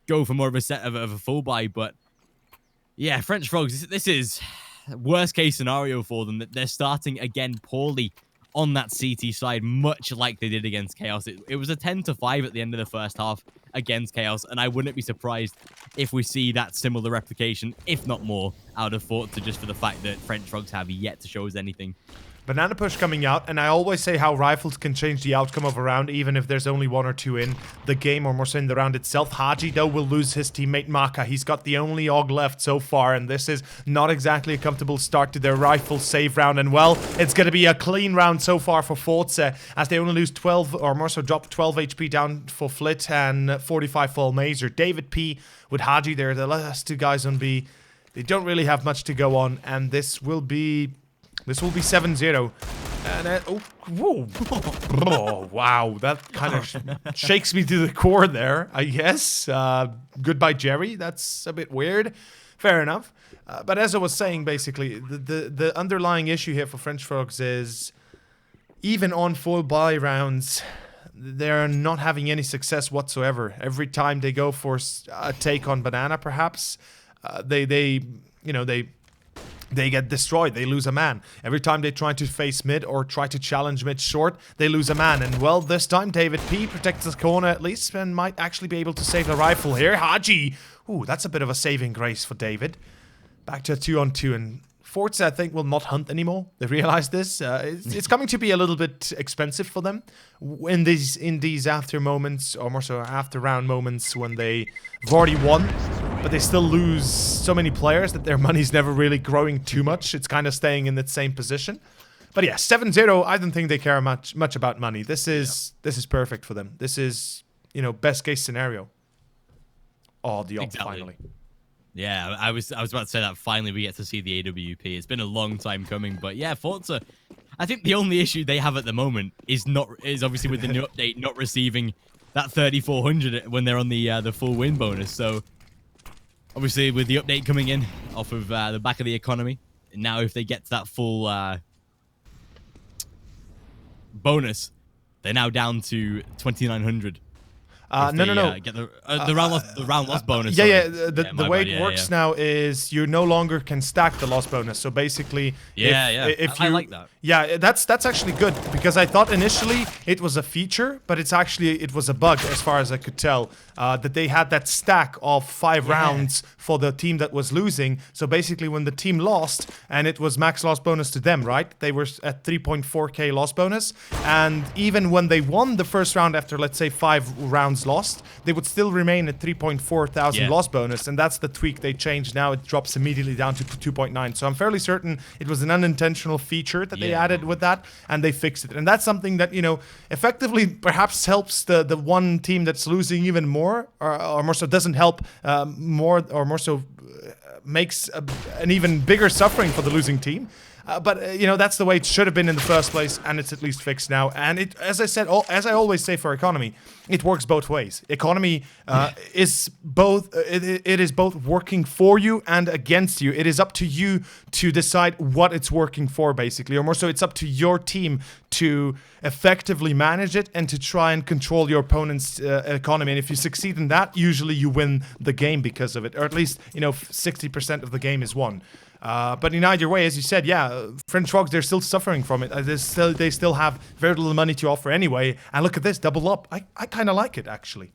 go for more of a set of a full buy. But yeah, FrenchFrogs, this is worst case scenario for them, that they're starting again poorly on that CT side, much like they did against Chaos. It was a 10-5 at the end of the first half against Chaos, and I wouldn't be surprised if we see that similar replication, if not more, out of forZe, just for the fact that FrenchFrogs have yet to show us anything. Banana push coming out, and I always say how rifles can change the outcome of a round, even if there's only 1 or 2 in the game, or more so in the round itself. Haji, though, will lose his teammate Maka. He's got the only AUG left so far, and this is not exactly a comfortable start to their rifle save round. And well, it's going to be a clean round so far for forZe, as they only lose 12, or more so drop 12 HP down for Flit and 45 for Mazer. David P with Haji there, the last 2 guys on B. They don't really have much to go on, and this will be 7-0. And whoa. Oh, wow. That kind of shakes me to the core there, I guess. Goodbye, Jerry. That's a bit weird. Fair enough. But as I was saying, basically, the underlying issue here for FrenchFrogs is, even on full buy rounds, they're not having any success whatsoever. Every time they go for a take on banana, perhaps, they get destroyed. They lose a man. Every time they try to face mid or try to challenge mid short, they lose a man. And well, this time David P protects his corner at least and might actually be able to save the rifle here. Haji! Ooh, that's a bit of a saving grace for David. Back to a 2-on-2, and forZe, I think, will not hunt anymore. They realize this. It's coming to be a little bit expensive for them in these after moments, or more so after round moments when they've already won, but they still lose so many players that their money's never really growing too much. It's kind of staying in that same position. But yeah, 7-0, I don't think they care much about money. This is perfect for them. This is, best case scenario. Oh, the op finally. Yeah, I was about to say that finally we get to see the AWP. It's been a long time coming, but yeah, forZe. I think the only issue they have at the moment is obviously with the new update not receiving that 3,400 when they're on the full win bonus. So obviously with the update coming in off of the back of the economy, now if they get to that full bonus, they're now down to 2,900. No. Get the round loss bonus. The way it works now is you no longer can stack the loss bonus. So basically, I like that. Yeah, that's actually good, because I thought initially it was a feature, but it was a bug as far as I could tell. That they had that stack of 5 rounds for the team that was losing. So basically, when the team lost and it was max loss bonus to them, right? They were at 3.4k loss bonus, and even when they won the first round after, let's say, 5 rounds lost, they would still remain at 3.4 thousand loss bonus, and that's the tweak they changed. Now it drops immediately down to 2.9. So I'm fairly certain it was an unintentional feature that they added with that, and they fixed it. And that's something that, effectively perhaps helps the one team that's losing even more, or more so doesn't help makes an even bigger suffering for the losing team. But that's the way it should have been in the first place, and it's at least fixed now. And it, as I always say for economy, it works both ways. Economy is both. It is both working for you and against you. It is up to you to decide what it's working for, basically, or more so, it's up to your team to effectively manage it and to try and control your opponent's economy. And if you succeed in that, usually you win the game because of it, or at least 60% of the game is won. But in either way, as you said, FrenchFrogs, they're still suffering from it. They still have very little money to offer anyway. And look at this, double up. I kind of like it, actually.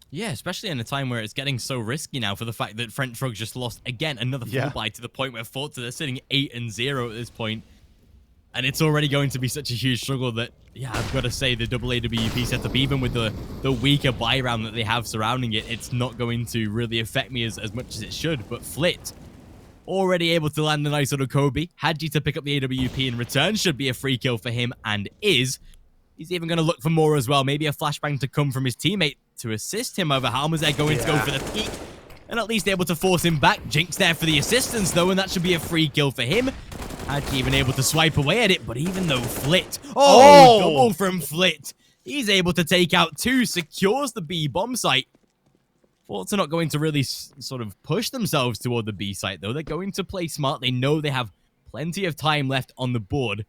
Yeah, especially in a time where it's getting so risky now for the fact that FrenchFrogs just lost, again, another full buy to the point where forZe, they're sitting 8-0 at this point. And it's already going to be such a huge struggle that, I've got to say the double AWP setup, even with the weaker buy round that they have surrounding it, it's not going to really affect me as much as it should. But Flit, already able to land a nice little Kobe. Hadji to pick up the AWP in return. Should be a free kill for him, and is. He's even going to look for more as well. Maybe a flashbang to come from his teammate to assist him over Halmaz. They're going to go for the peek, and at least able to force him back. Jinx there for the assistance, though, and that should be a free kill for him. Hadji even able to swipe away at it, but even though Flit... double from Flit. He's able to take out 2, secures the B bomb site. forZe are not going to really sort of push themselves toward the B site, though. They're going to play smart. They know they have plenty of time left on the board.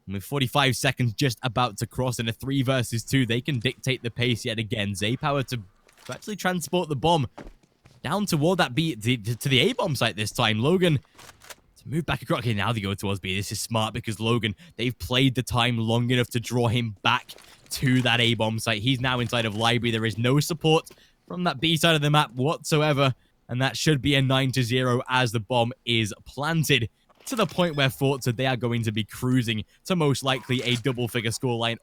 And with 45 seconds just about to cross in a 3 versus 2, they can dictate the pace yet again. Zaypower to actually transport the bomb down toward that B, to the A-bomb site this time. Logan to move back across. Okay, now they go towards B. This is smart because Logan, they've played the time long enough to draw him back to that A-bomb site. He's now inside of library. There is no support from that B side of the map whatsoever, and that should be a 9-0 as the bomb is planted, to the point where forZe, they are going to be cruising to most likely a double-figure scoreline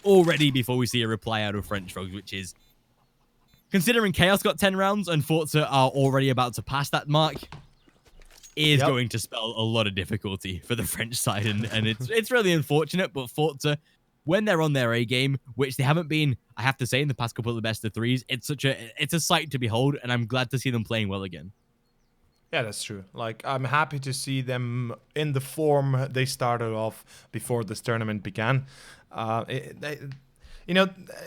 already before we see a reply out of FrenchFrogs, which is, considering Chaos got 10 rounds and forZe are already about to pass that mark, is going to spell a lot of difficulty for the French side, and it's really unfortunate, but forZe, when they're on their A game, which they haven't been, I have to say, in the past couple of the best of threes, it's a sight to behold, and I'm glad to see them playing well again. Yeah, that's true. Like, I'm happy to see them in the form they started off before this tournament began.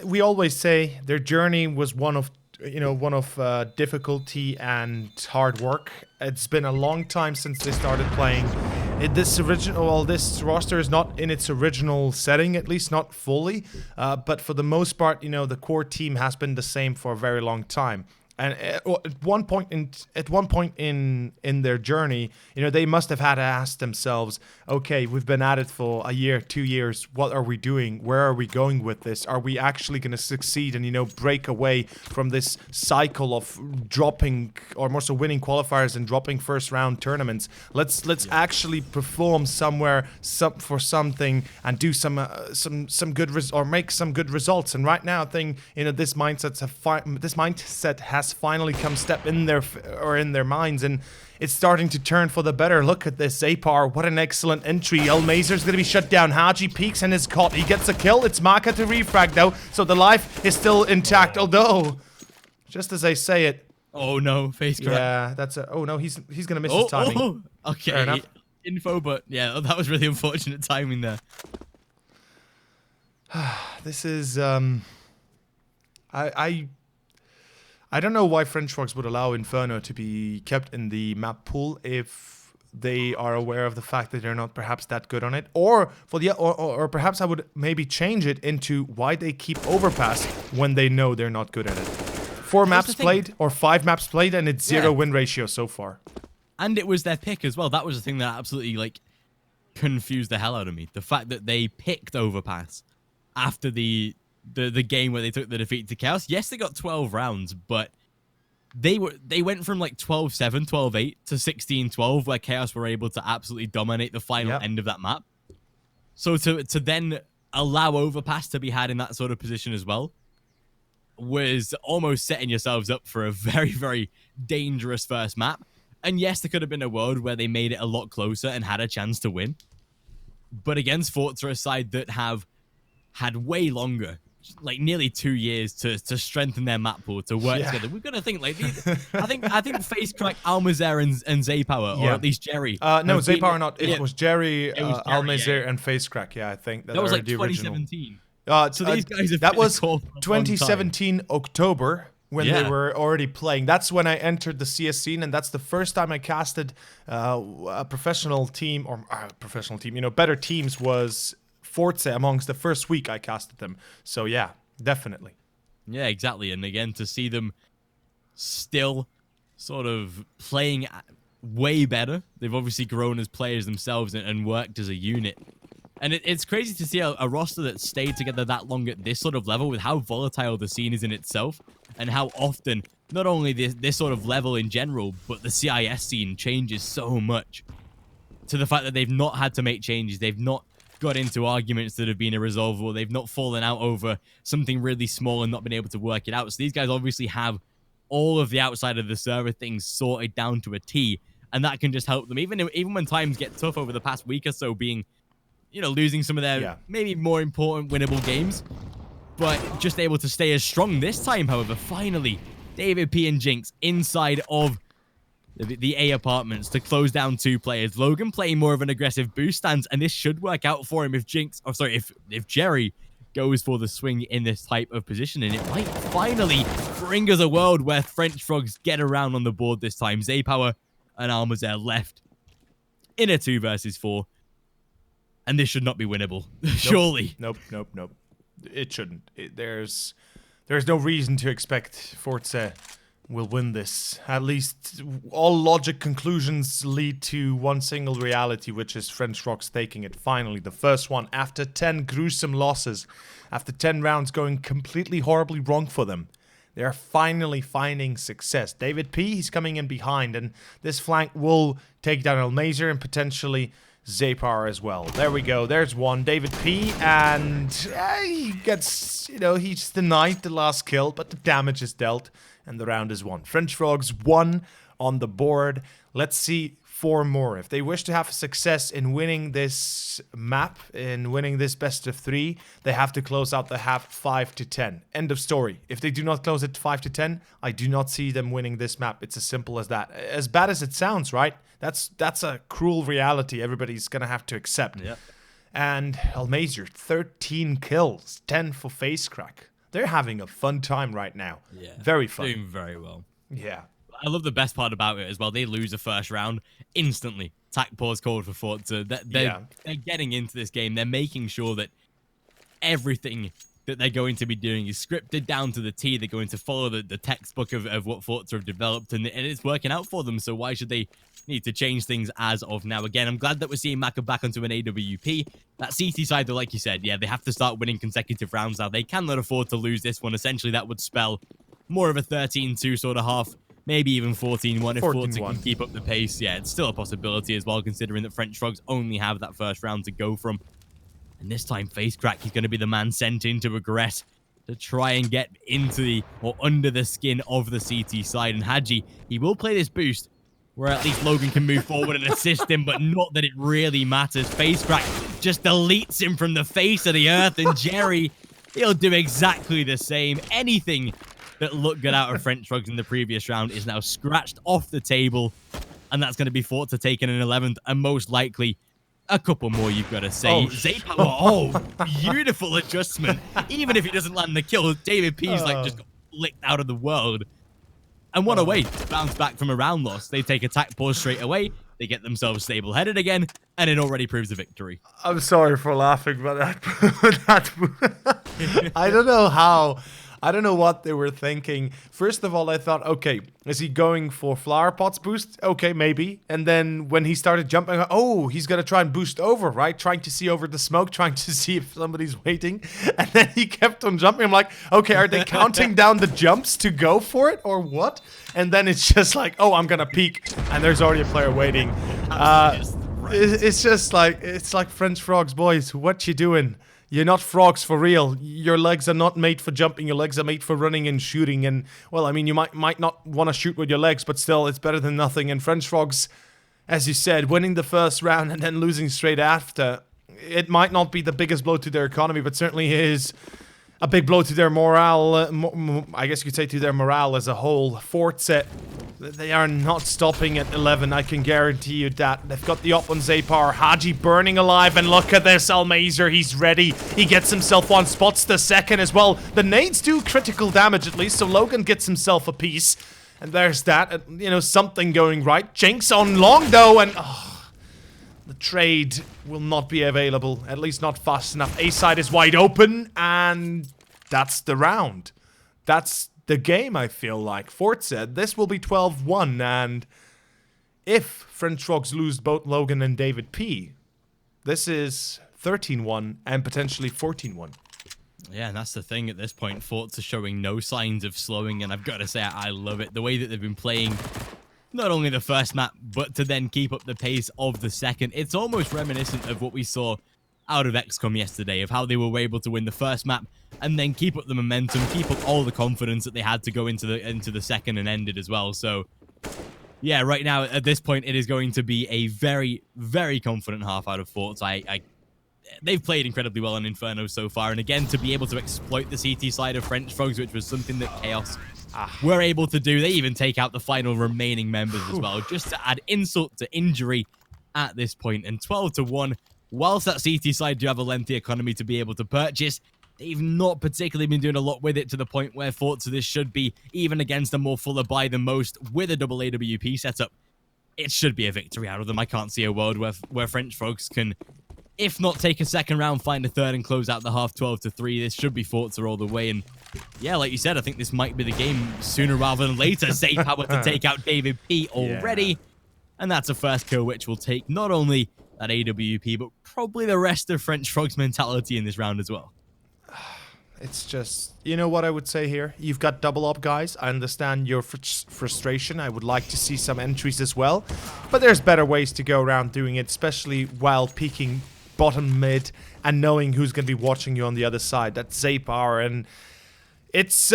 We always say their journey was one of difficulty and hard work. It's been a long time since they started playing This roster is not in its original setting, at least not fully. But for the most part, the core team has been the same for a very long time. And at one point in their journey, they must have had to ask themselves, okay, we've been at it for a year, 2 years. What are we doing? Where are we going with this? Are we actually going to succeed and, break away from this cycle of dropping, or more so winning qualifiers and dropping first round tournaments? Let's actually perform somewhere for something and do some good or make some good results. And right now, I think this mindset has finally come step in their minds, and it's starting to turn for the better. Look at this, Zapar, what an excellent entry. Almazer's gonna be shut down. Haji peeks and is caught. He gets a kill. It's Maka to refrag though, so the life is still intact, although, just as I say it. Oh no, face crack. Yeah, oh no, he's gonna miss his timing. Okay, fair enough. Info, but yeah, that was really unfortunate timing there. This is, I don't know why FrenchFrogs would allow Inferno to be kept in the map pool if they are aware of the fact that they're not perhaps that good on it, or perhaps I would maybe change it into why they keep Overpass when they know they're not good at it. 4 maps played or 5 maps played, and it's 0 win ratio so far. And it was their pick as well. That was the thing that absolutely confused the hell out of me. The fact that they picked Overpass after the game where they took the defeat to Chaos. Yes, they got 12 rounds, but they went from 12-7, 12-8 to 16-12, where Chaos were able to absolutely dominate the final end of that map. So to then allow Overpass to be had in that sort of position as well was almost setting yourselves up for a very, very dangerous first map. And yes, there could have been a world where they made it a lot closer and had a chance to win. But against forZe, a side that have had way longer, nearly 2 years to strengthen their map pool, to work together. We've got to think these. I think FaceCrack, Almazer, and Zaypower, or at least Jerry. No, Zaypower not. It was Jerry, Almazer, and FaceCrack. Yeah, I think that was the 2017. So these guys have that been was a call for a long 2017 October when they were already playing. That's when I entered the CS scene, and that's the first time I casted a professional team, better teams was forZe amongst the first week I casted them. So yeah, definitely. Yeah, exactly. And again, to see them still sort of playing way better. They've obviously grown as players themselves and worked as a unit. And it's crazy to see a roster that stayed together that long at this sort of level, with how volatile the scene is in itself, and how often not only this sort of level in general, but the CIS scene changes so much, to the fact that they've not had to make changes. They've not got into arguments that have been irresolvable. They've not fallen out over something really small and not been able to work it out. So these guys obviously have all of the outside of the server things sorted down to a T, and that can just help them, even when times get tough over the past week or so, being, losing some of their maybe more important winnable games, but just able to stay as strong this time. However, finally, David P and Jinx inside of the A apartments to close down 2 players. Logan playing more of an aggressive boost stance, and this should work out for him if Jerry goes for the swing in this type of position, and it might finally bring us a world where FrenchFrogs get around on the board this time. Zaypower and Almazer left in a 2 versus 4, and this should not be winnable. Surely. Nope. It shouldn't. There's no reason to expect forZe will win this. At least all logic conclusions lead to one single reality, which is FrenchFrogs taking it finally. The first one after 10 gruesome losses, after 10 rounds going completely horribly wrong for them. They're finally finding success. David P, he's coming in behind, and this flank will take down Almazer and potentially Zapar as well. There we go. There's one. David P, and he gets, he's denied the last kill, but the damage is dealt, and the round is won. FrenchFrogs 1 on the board. Let's see 4 more. If they wish to have success in winning this map, in winning this best of 3, they have to close out the half 5-10. End of story. If they do not close it 5-10, I do not see them winning this map. It's as simple as that. As bad as it sounds, right? That's a cruel reality everybody's gonna have to accept. Yeah. And Almazer, 13 kills, 10 for FaceCrack. They're having a fun time right now. Yeah. Very fun. Doing very well. Yeah. I love the best part about it as well. They lose the first round instantly. Tac pause called for forZe. They're getting into this game. They're making sure that everything that they're going to be doing is scripted down to the T. They're going to follow the textbook of what forZe have developed, and it's working out for them. So why should they need to change things as of now? Again, I'm glad that we're seeing Maka back onto an AWP. That CT side, though, like you said, yeah, they have to start winning consecutive rounds now. They cannot afford to lose this one. Essentially, that would spell more of a 13-2 sort of half, maybe even 14-1 if forZe can keep up the pace. Yeah, it's still a possibility as well, considering that FrenchFrogs only have that first round to go from. And this time, FaceCrack is going to be the man sent in to regret, to try and get into the, or under the skin of the CT side. And Hadji, he will play this boost, where at least Logan can move forward and assist him, but not that it really matters. FaceCrack just deletes him from the face of the earth, and Jerry, he'll do exactly the same. Anything that looked good out of FrenchFrogs in the previous round is now scratched off the table, and that's going to be forZe taking an 11th, and most likely a couple more, you've got to say. Beautiful adjustment. Even if he doesn't land the kill, David P's like just got licked out of the world. And what a way to bounce back from a round loss. They take attack pause straight away. They get themselves stable-headed again, and it already proves a victory. I'm sorry for laughing, but I don't know how. I don't know what they were thinking. First of all, I thought, okay, is he going for flower pots boost? Okay, maybe. And then when he started jumping, oh, he's going to try and boost over, right? Trying to see over the smoke, trying to see if somebody's waiting. And then he kept on jumping. I'm like, okay, are they counting down the jumps to go for it or what? And then it's just like, oh, I'm going to peek. And there's already a player waiting. It's just like, it's like FrenchFrogs, boys. What you doing? You're not frogs for real. Your legs are not made for jumping. Your legs are made for running and shooting. And, well, I mean, you might not want to shoot with your legs, but still, it's better than nothing. And FrenchFrogs, as you said, winning the first round and then losing straight after, it might not be the biggest blow to their economy, but certainly is a big blow to their morale. I guess you could say to their morale as a whole. forZe, they are not stopping at 11. I can guarantee you that. They've got the up on Zapar. Hadji burning alive, and look at this. Almazer, he's ready. He gets himself one, spots the second as well. The nades do critical damage at least, so Logan gets himself a piece. And there's that. You know, something going right. Jinx on long though, and the trade will not be available, at least not fast enough. A side is wide open, and that's the round. That's the game, I feel like. forZe, this will be 12-1, and if FrenchFrogs lose both Logan and David P, this is 13-1 and potentially 14-1. Yeah, and that's the thing at this point. forZe showing no signs of slowing, and I've got to say, I love it. The way that they've been playing not only the first map, but to then keep up the pace of the second. It's almost reminiscent of what we saw out of XCOM yesterday, of how they were able to win the first map and then keep up the momentum, keep up all the confidence that they had to go into the second and end it as well. So, yeah, right now, at this point, it is going to be a very, very confident half out of forZe. They've played incredibly well in Inferno so far, and again, to be able to exploit the CT side of FrenchFrogs, which was something that Chaos were able to do. They even take out the final remaining members as well, just to add insult to injury at this point. And 12-1, whilst that CT side do have a lengthy economy to be able to purchase, they've not particularly been doing a lot with it, to the point where forZe this should be, even against a more fuller buy than most, with a double AWP setup, it should be a victory out of them. I can't see a world where FrenchFrogs can, if not take a second round, find a third and close out the half 12-3. This should be forZe all the way. And yeah, like you said, I think this might be the game sooner rather than later. Zapar to take out David P already. Yeah. And that's a first kill, which will take not only that AWP, but probably the rest of FrenchFrogs' mentality in this round as well. It's just, you know what I would say here? You've got double up, guys. I understand your frustration. I would like to see some entries as well. But there's better ways to go around doing it, especially while peeking bottom mid and knowing who's going to be watching you on the other side. That's Zapar, and it's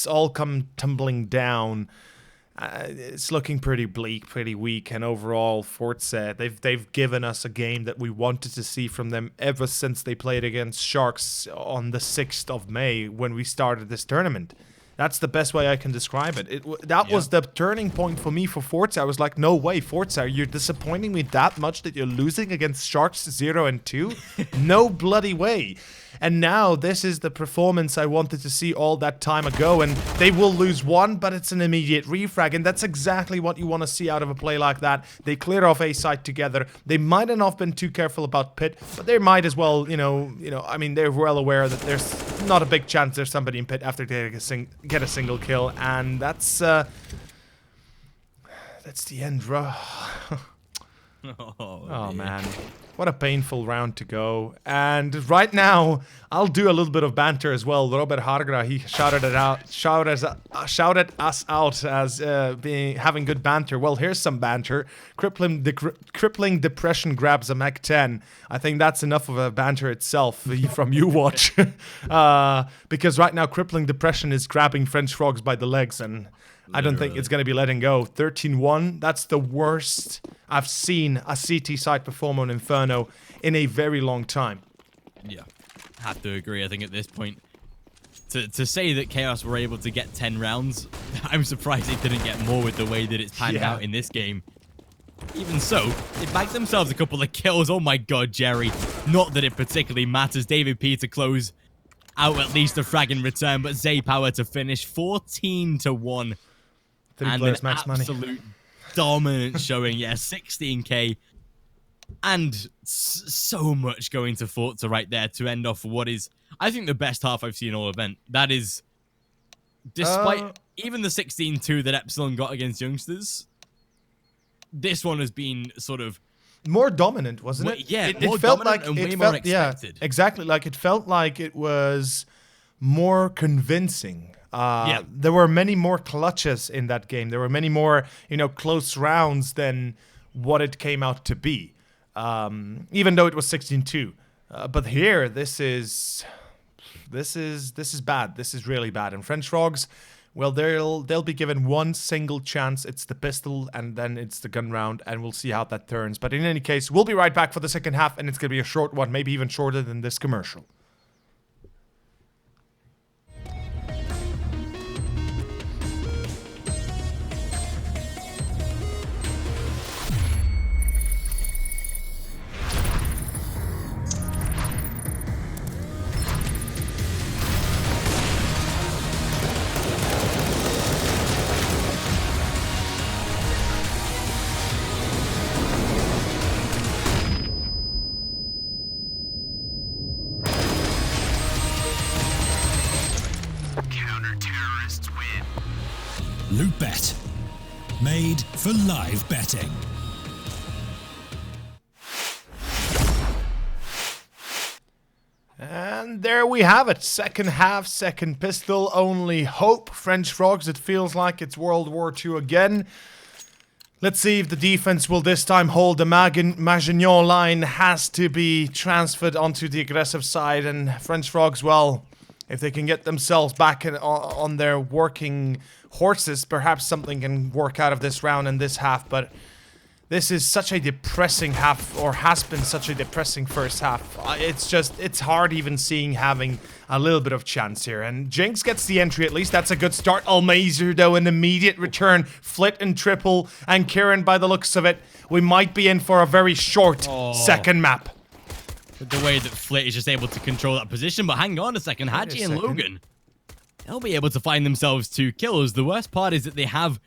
all come tumbling down. It's looking pretty bleak, pretty weak, and overall, forZe, they've given us a game that we wanted to see from them ever since they played against Sharks on the 6th of May when we started this tournament. That's the best way I can describe it. That was the turning point for me for forZe. I was like, no way, forZe, you're disappointing me that much that you're losing against Sharks 0 and 2? No bloody way. And now this is the performance I wanted to see all that time ago. And they will lose one, but it's an immediate refrag. And that's exactly what you want to see out of a play like that. They cleared off A side together. They might have not been too careful about pit, but they might as well, I mean, they're well aware that there's not a big chance there's somebody in pit after they get a single kill. And that's the end, bro. Oh man. What a painful round to go. And right now, I'll do a little bit of banter as well. Robert Hargra, he shouted us out as having good banter. Well, here's some banter. Crippling depression grabs a Mech 10. I think that's enough of a banter itself from you, Watch. Because right now, crippling depression is grabbing FrenchFrogs by the legs, and I don't think it's going to be letting go. 13-1, that's the worst I've seen a CT side perform on Inferno in a very long time. Yeah, have to agree. I think at this point, to say that Chaos were able to get 10 rounds, I'm surprised they didn't get more with the way that it's panned out in this game. Even so, they bagged themselves a couple of kills. Oh my god, Jerry. Not that it particularly matters. David P to close out at least a frag in return, but Zay Power to finish 14-1. And an absolute dominant showing. Yeah, 16k. And so much going to forZe right there to end off what is, I think, the best half I've seen all event. That is, despite even the 16-2 that Epsilon got against Youngsters, this one has been sort of more dominant, wasn't it? Yeah, it more felt dominant like and way more expected. Yeah, exactly. Like it felt like it was more convincing. There were many more clutches in that game. There were many more, close rounds than what it came out to be. Even though it was 16-2. But here, this is bad. This is really bad. And FrenchFrogs, well, they'll be given one single chance. It's the pistol, and then it's the gun round, and we'll see how that turns. But in any case, we'll be right back for the second half, and it's gonna be a short one, maybe even shorter than this commercial. Loot Bet. Made for live betting. And there we have it. Second half, second pistol. Only hope. FrenchFrogs, it feels like it's World War II again. Let's see if the defense will this time hold. The Maginot line has to be transferred onto the aggressive side. And FrenchFrogs, well, if they can get themselves back on their working horses, perhaps something can work out of this round and this half. But this is such a depressing half, or has been such a depressing first half. It's hard even seeing having a little bit of chance here. And Jinx gets the entry at least. That's a good start. Almazer, though, an immediate return. Flit and triple. And Kieran, by the looks of it, we might be in for a very short second map. The way that Flit is just able to control that position. But hang on a second. Hadji and Logan, they'll be able to find themselves 2 kills. The worst part is that they have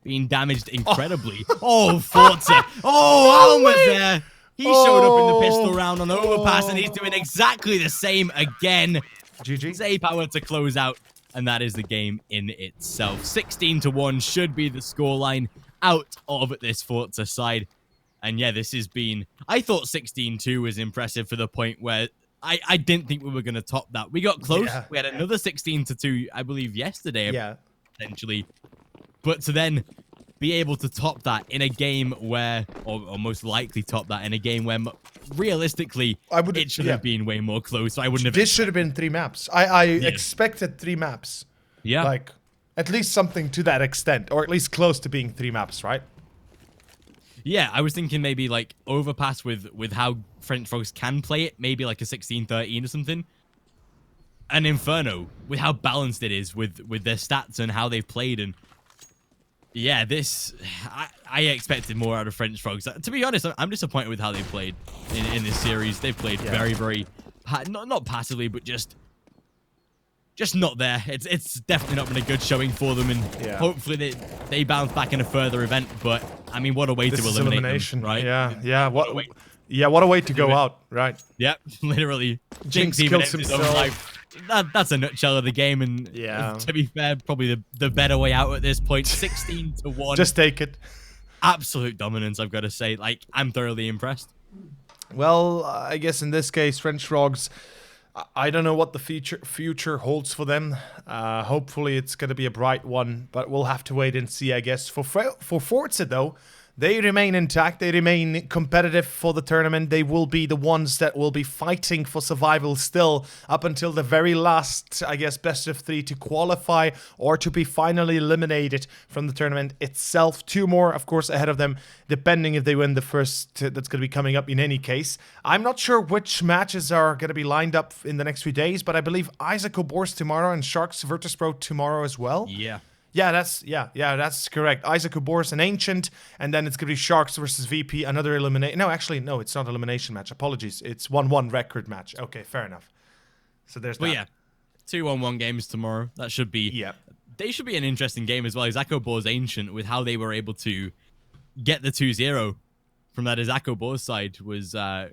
been damaged incredibly. Oh, forZe. Oh, Alma's there. He showed up in the pistol round on overpass, and he's doing exactly the same again. GG. Zay Power to close out, and that is the game in itself. 16-1 should be the scoreline out of this forZe side. And yeah, this has been... I thought 16-2 was impressive for the point where I didn't think we were going to top that. We got close. Yeah. We had another 16-2, I believe, yesterday. Yeah. Potentially. But to then be able to top that in a game where, or most likely top that in a game where, realistically, it should have been way more close. So I wouldn't have. This should have been 3 maps. I expected 3 maps. Yeah. Like, at least something to that extent, or at least close to being 3 maps, right? Yeah, I was thinking maybe like overpass with how FrenchFrogs can play it, maybe like a 16-13 or something. an Inferno with how balanced it is with their stats and how they've played. And yeah, I expected more out of FrenchFrogs. To be honest, I'm disappointed with how they played in this series. They've played very, very not passively, but just not there. It's definitely not been a good showing for them, and hopefully they bounce back in a further event. But I mean, what a way to eliminate them, right? Yeah. What a way to go out, right? Yep, literally. Jinx even kills ends his own himself. life. That's a nutshell of the game, and to be fair, probably the better way out at this point. 16-1. Just take it. Absolute dominance, I've got to say. Like, I'm thoroughly impressed. Well, I guess in this case, FrenchFrogs, I don't know what the future holds for them. Hopefully it's going to be a bright one, but we'll have to wait and see, I guess. For forZe, though, they remain intact. They remain competitive for the tournament. They will be the ones that will be fighting for survival still up until the very last, I guess, best of 3 to qualify or to be finally eliminated from the tournament itself. 2 more, of course, ahead of them, depending if they win the first that's going to be coming up in any case. I'm not sure which matches are going to be lined up in the next few days, but I believe Isaac Obors tomorrow and Sharks Virtus.pro tomorrow as well. Yeah. Yeah, that's correct. Isaac Obors, an Ancient, and then it's going to be Sharks versus VP, another elimination. No, actually, no, it's not elimination match. Apologies. It's 1-1 record match. Okay, fair enough. So there's that. But yeah, 2-1-1 games tomorrow. That should be... They should be an interesting game as well. Isaac Obors Ancient, with how they were able to get the 2-0 from that Isaac Obors side, was... I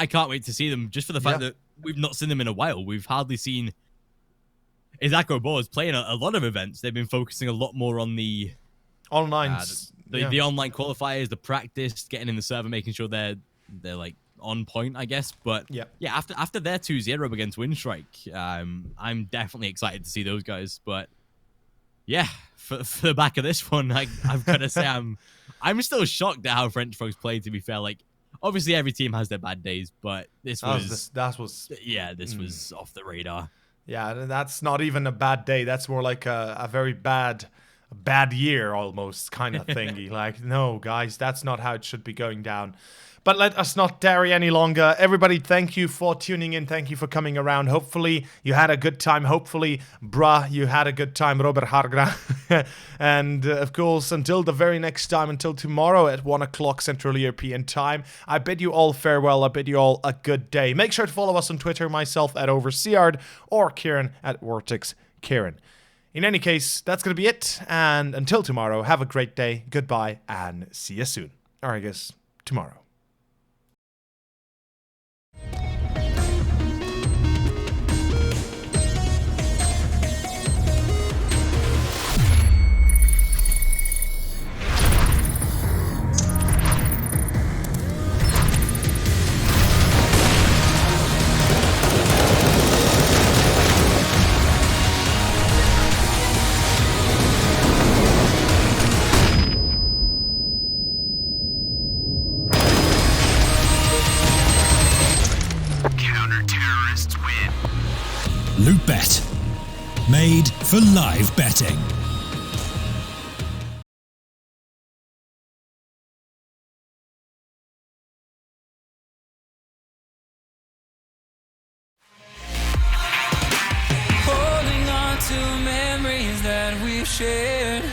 can't wait to see them, just for the fact that we've not seen them in a while. We've hardly seen... Isaac Obors playing a lot of events. They've been focusing a lot more on the online, the online qualifiers, the practice, getting in the server, making sure they're like on point, I guess. But yeah, after their 2-0 against Windstrike, I'm definitely excited to see those guys. But yeah, for the back of this one, I've got to say I'm still shocked at how FrenchFrogs played. To be fair, like obviously every team has their bad days, but this was off the radar. Yeah, that's not even a bad day. That's more like a very bad year almost kind of thingy. Like, no, guys, that's not how it should be going down. But let us not tarry any longer. Everybody, thank you for tuning in. Thank you for coming around. Hopefully, you had a good time. Hopefully, you had a good time, Robert Hargra. And, of course, until the very next time, until tomorrow at 1 o'clock Central European Time, I bid you all farewell. I bid you all a good day. Make sure to follow us on Twitter, myself at overseard, or Kieran at Vortex Kieran. In any case, that's going to be it. And until tomorrow, have a great day. Goodbye, and see you soon. Or I guess tomorrow. LootBet. Made for live betting. Holding on to memories that we've shared.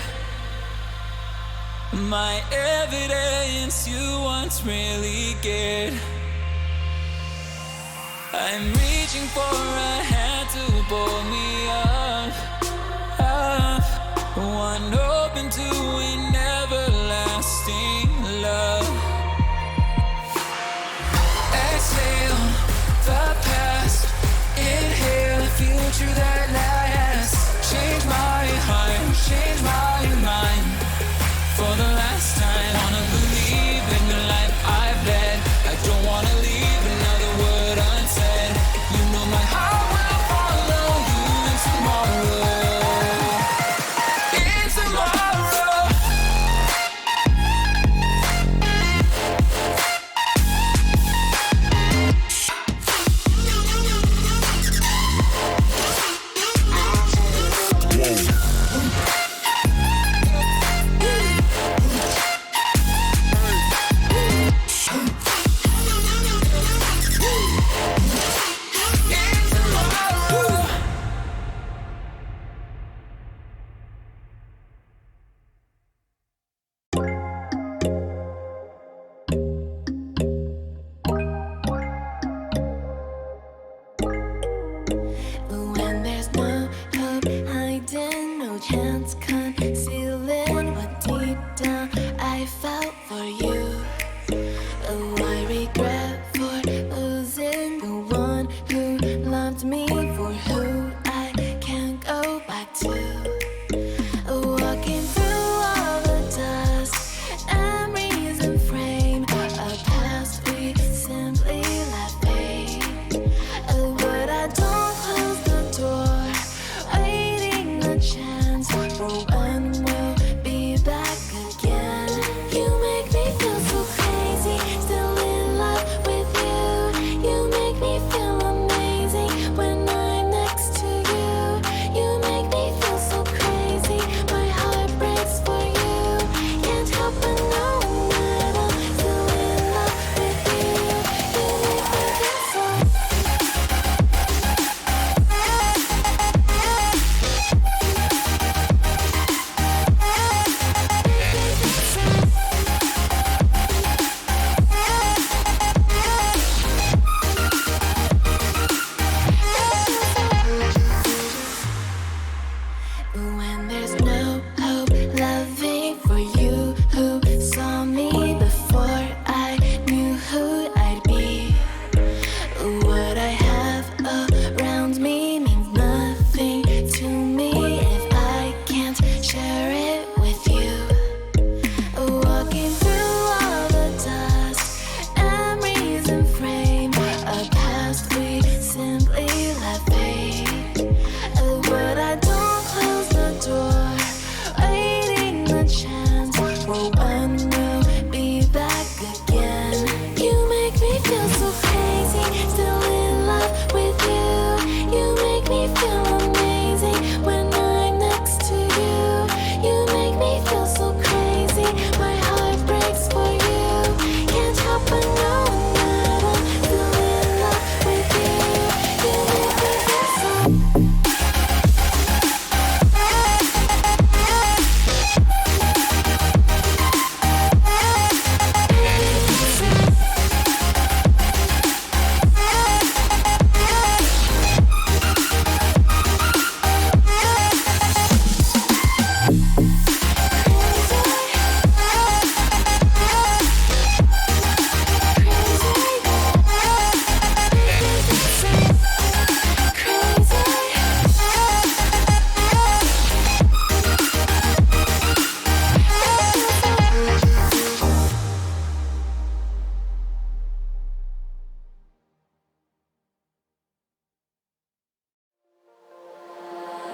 My evidence you once really cared. I'm reaching for a hand to pull me up, up. One open to an everlasting love. Exhale the past, inhale the future that lasts. Change my heart, change my mind. For the last time, wanna believe in the life I've led. I don't wanna leave another word unsaid. You know my heart will follow.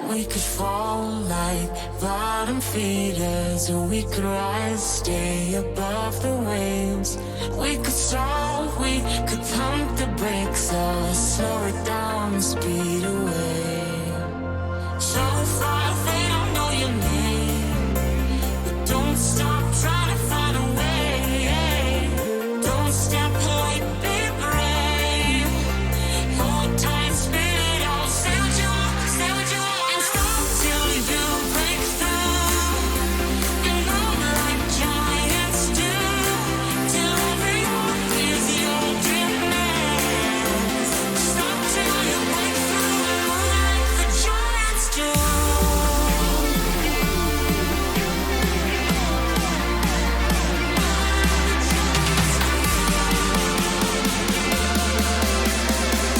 We could fall like bottom feeders, or we could rise, stay above the waves. We could stall, we could pump the brakes, or slow it down and speed away. So far they don't know your name, but don't stop trying to find a way. Don't step away, be brave. Hold tight, spin it all, say what you want, say what you want. And stop till you break through, and move like giants do, till everyone hears your dreamers. Stop till you break through, and move like the giants do.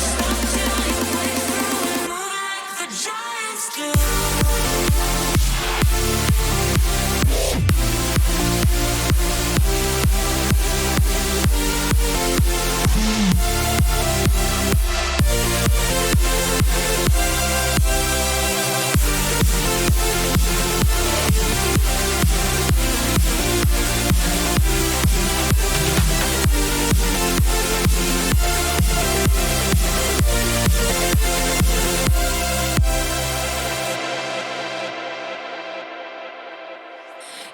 Stop till you break through, and move like the giants do.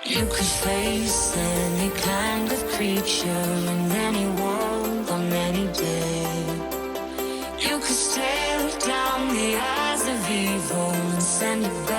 You could face any kind of creature in any world on any day. You could stare down the eyes of evil and send it back